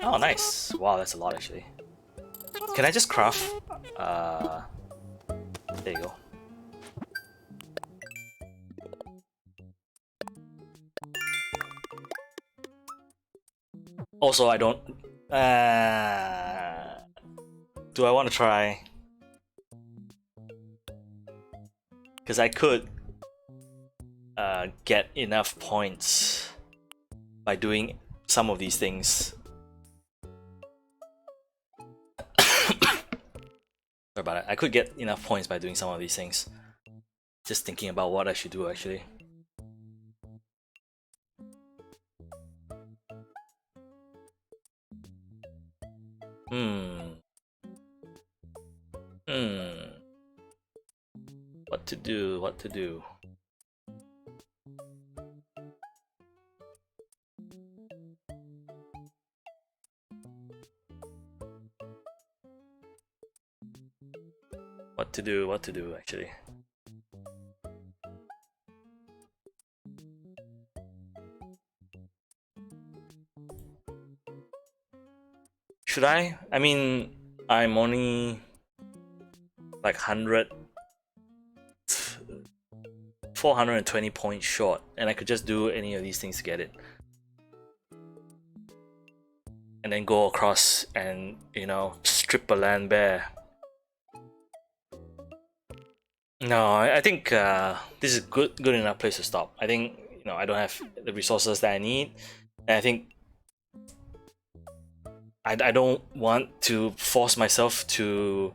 Oh, nice. Wow, that's a lot actually. Can I just craft? There you go. Also, I don't... do I want to try? Because I could get enough points by doing some of these things. Sorry about it. I could get enough points by doing some of these things. Just thinking about what I should do actually. What to do? What to do? What to do? What to do actually? Should I? I mean, I'm only like 420 points short, and I could just do any of these things to get it. And then go across and, you know, strip a land bare. No, I think this is good enough place to stop. I think, you know, I don't have the resources that I need, and I think I don't want to force myself to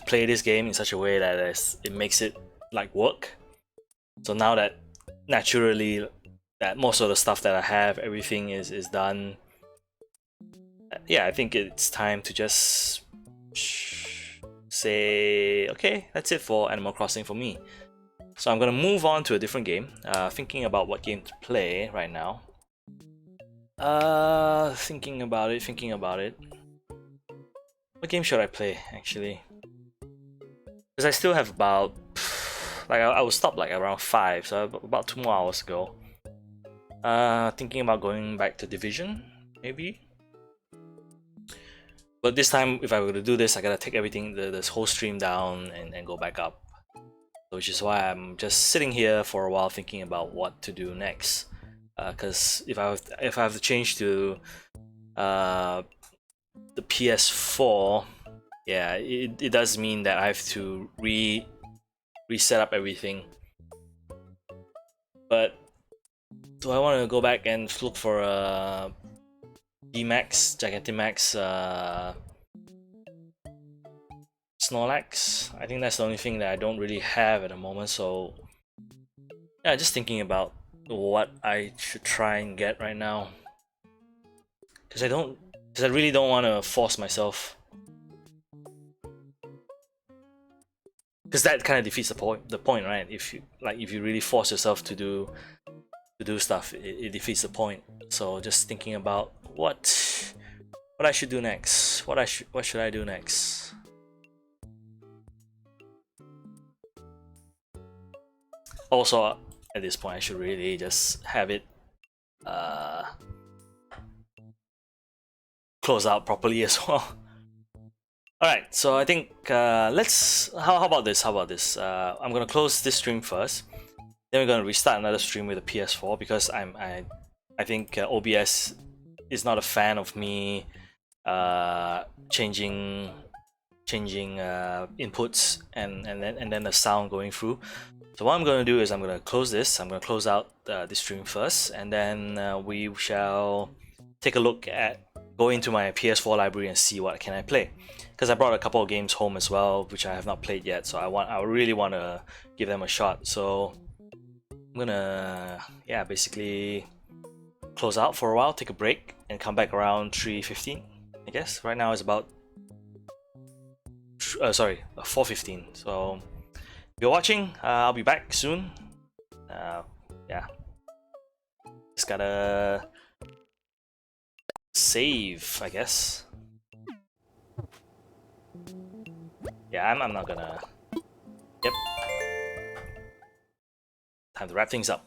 play this game in such a way that it makes it like work. So now that naturally that most of the stuff that I have, everything is done, yeah, I think it's time to just say, okay, that's it for Animal Crossing for me. So I'm gonna move on to a different game, thinking about what game to play right now. Thinking about it. What game should I play actually? Because I still have about, like, I will stop like around 5, so about 2 more hours to go. Thinking about going back to Division, maybe. But this time, if I were to do this, I gotta take everything, this whole stream down and go back up. Which is why I'm just sitting here for a while thinking about what to do next. Because if I have to change to the PS4, yeah, it does mean that I have to reset up everything. But do I want to go back and look for a Gigantamax Snorlax? I think that's the only thing that I don't really have at the moment. So yeah, just thinking about what I should try and get right now, because I really don't want to force myself, because that kind of defeats the point, right? If you really force yourself to do stuff, it defeats the point. So just thinking about what I should do next. What should I do next? Also, at this point, I should really just have it close out properly as well. Alright, so I think let's... How about this? I'm gonna close this stream first. Then we're gonna restart another stream with the PS4, because I think OBS is not a fan of me changing inputs and then the sound going through. So what I'm going to do is I'm going to close this. I'm going to close out this stream first, and then we shall take a look at go into my PS4 library and see what can I play. Because I brought a couple of games home as well, which I have not played yet. So I really want to give them a shot. So I'm gonna basically close out for a while, take a break, and come back around 3:15. I guess right now is about 4:15. So if you're watching, I'll be back soon. Yeah, just gotta save, I guess. Yeah, I'm not gonna. Yep. Time to wrap things up.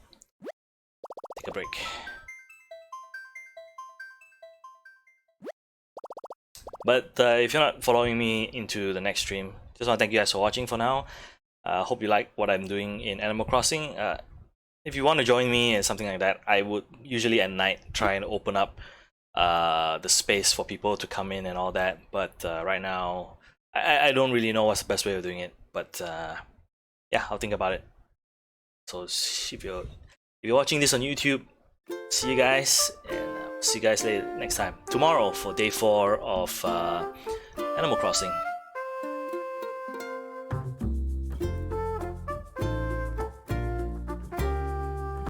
Take a break. But if you're not following me into the next stream, just want to thank you guys for watching for now. Hope you like what I'm doing in Animal Crossing. If you want to join me and something like that, I would usually at night try and open up the space for people to come in and all that. But right now, I don't really know what's the best way of doing it. But yeah, I'll think about it. So if you're watching this on YouTube, see you guys, and see you guys later next time tomorrow for day 4 of Animal Crossing.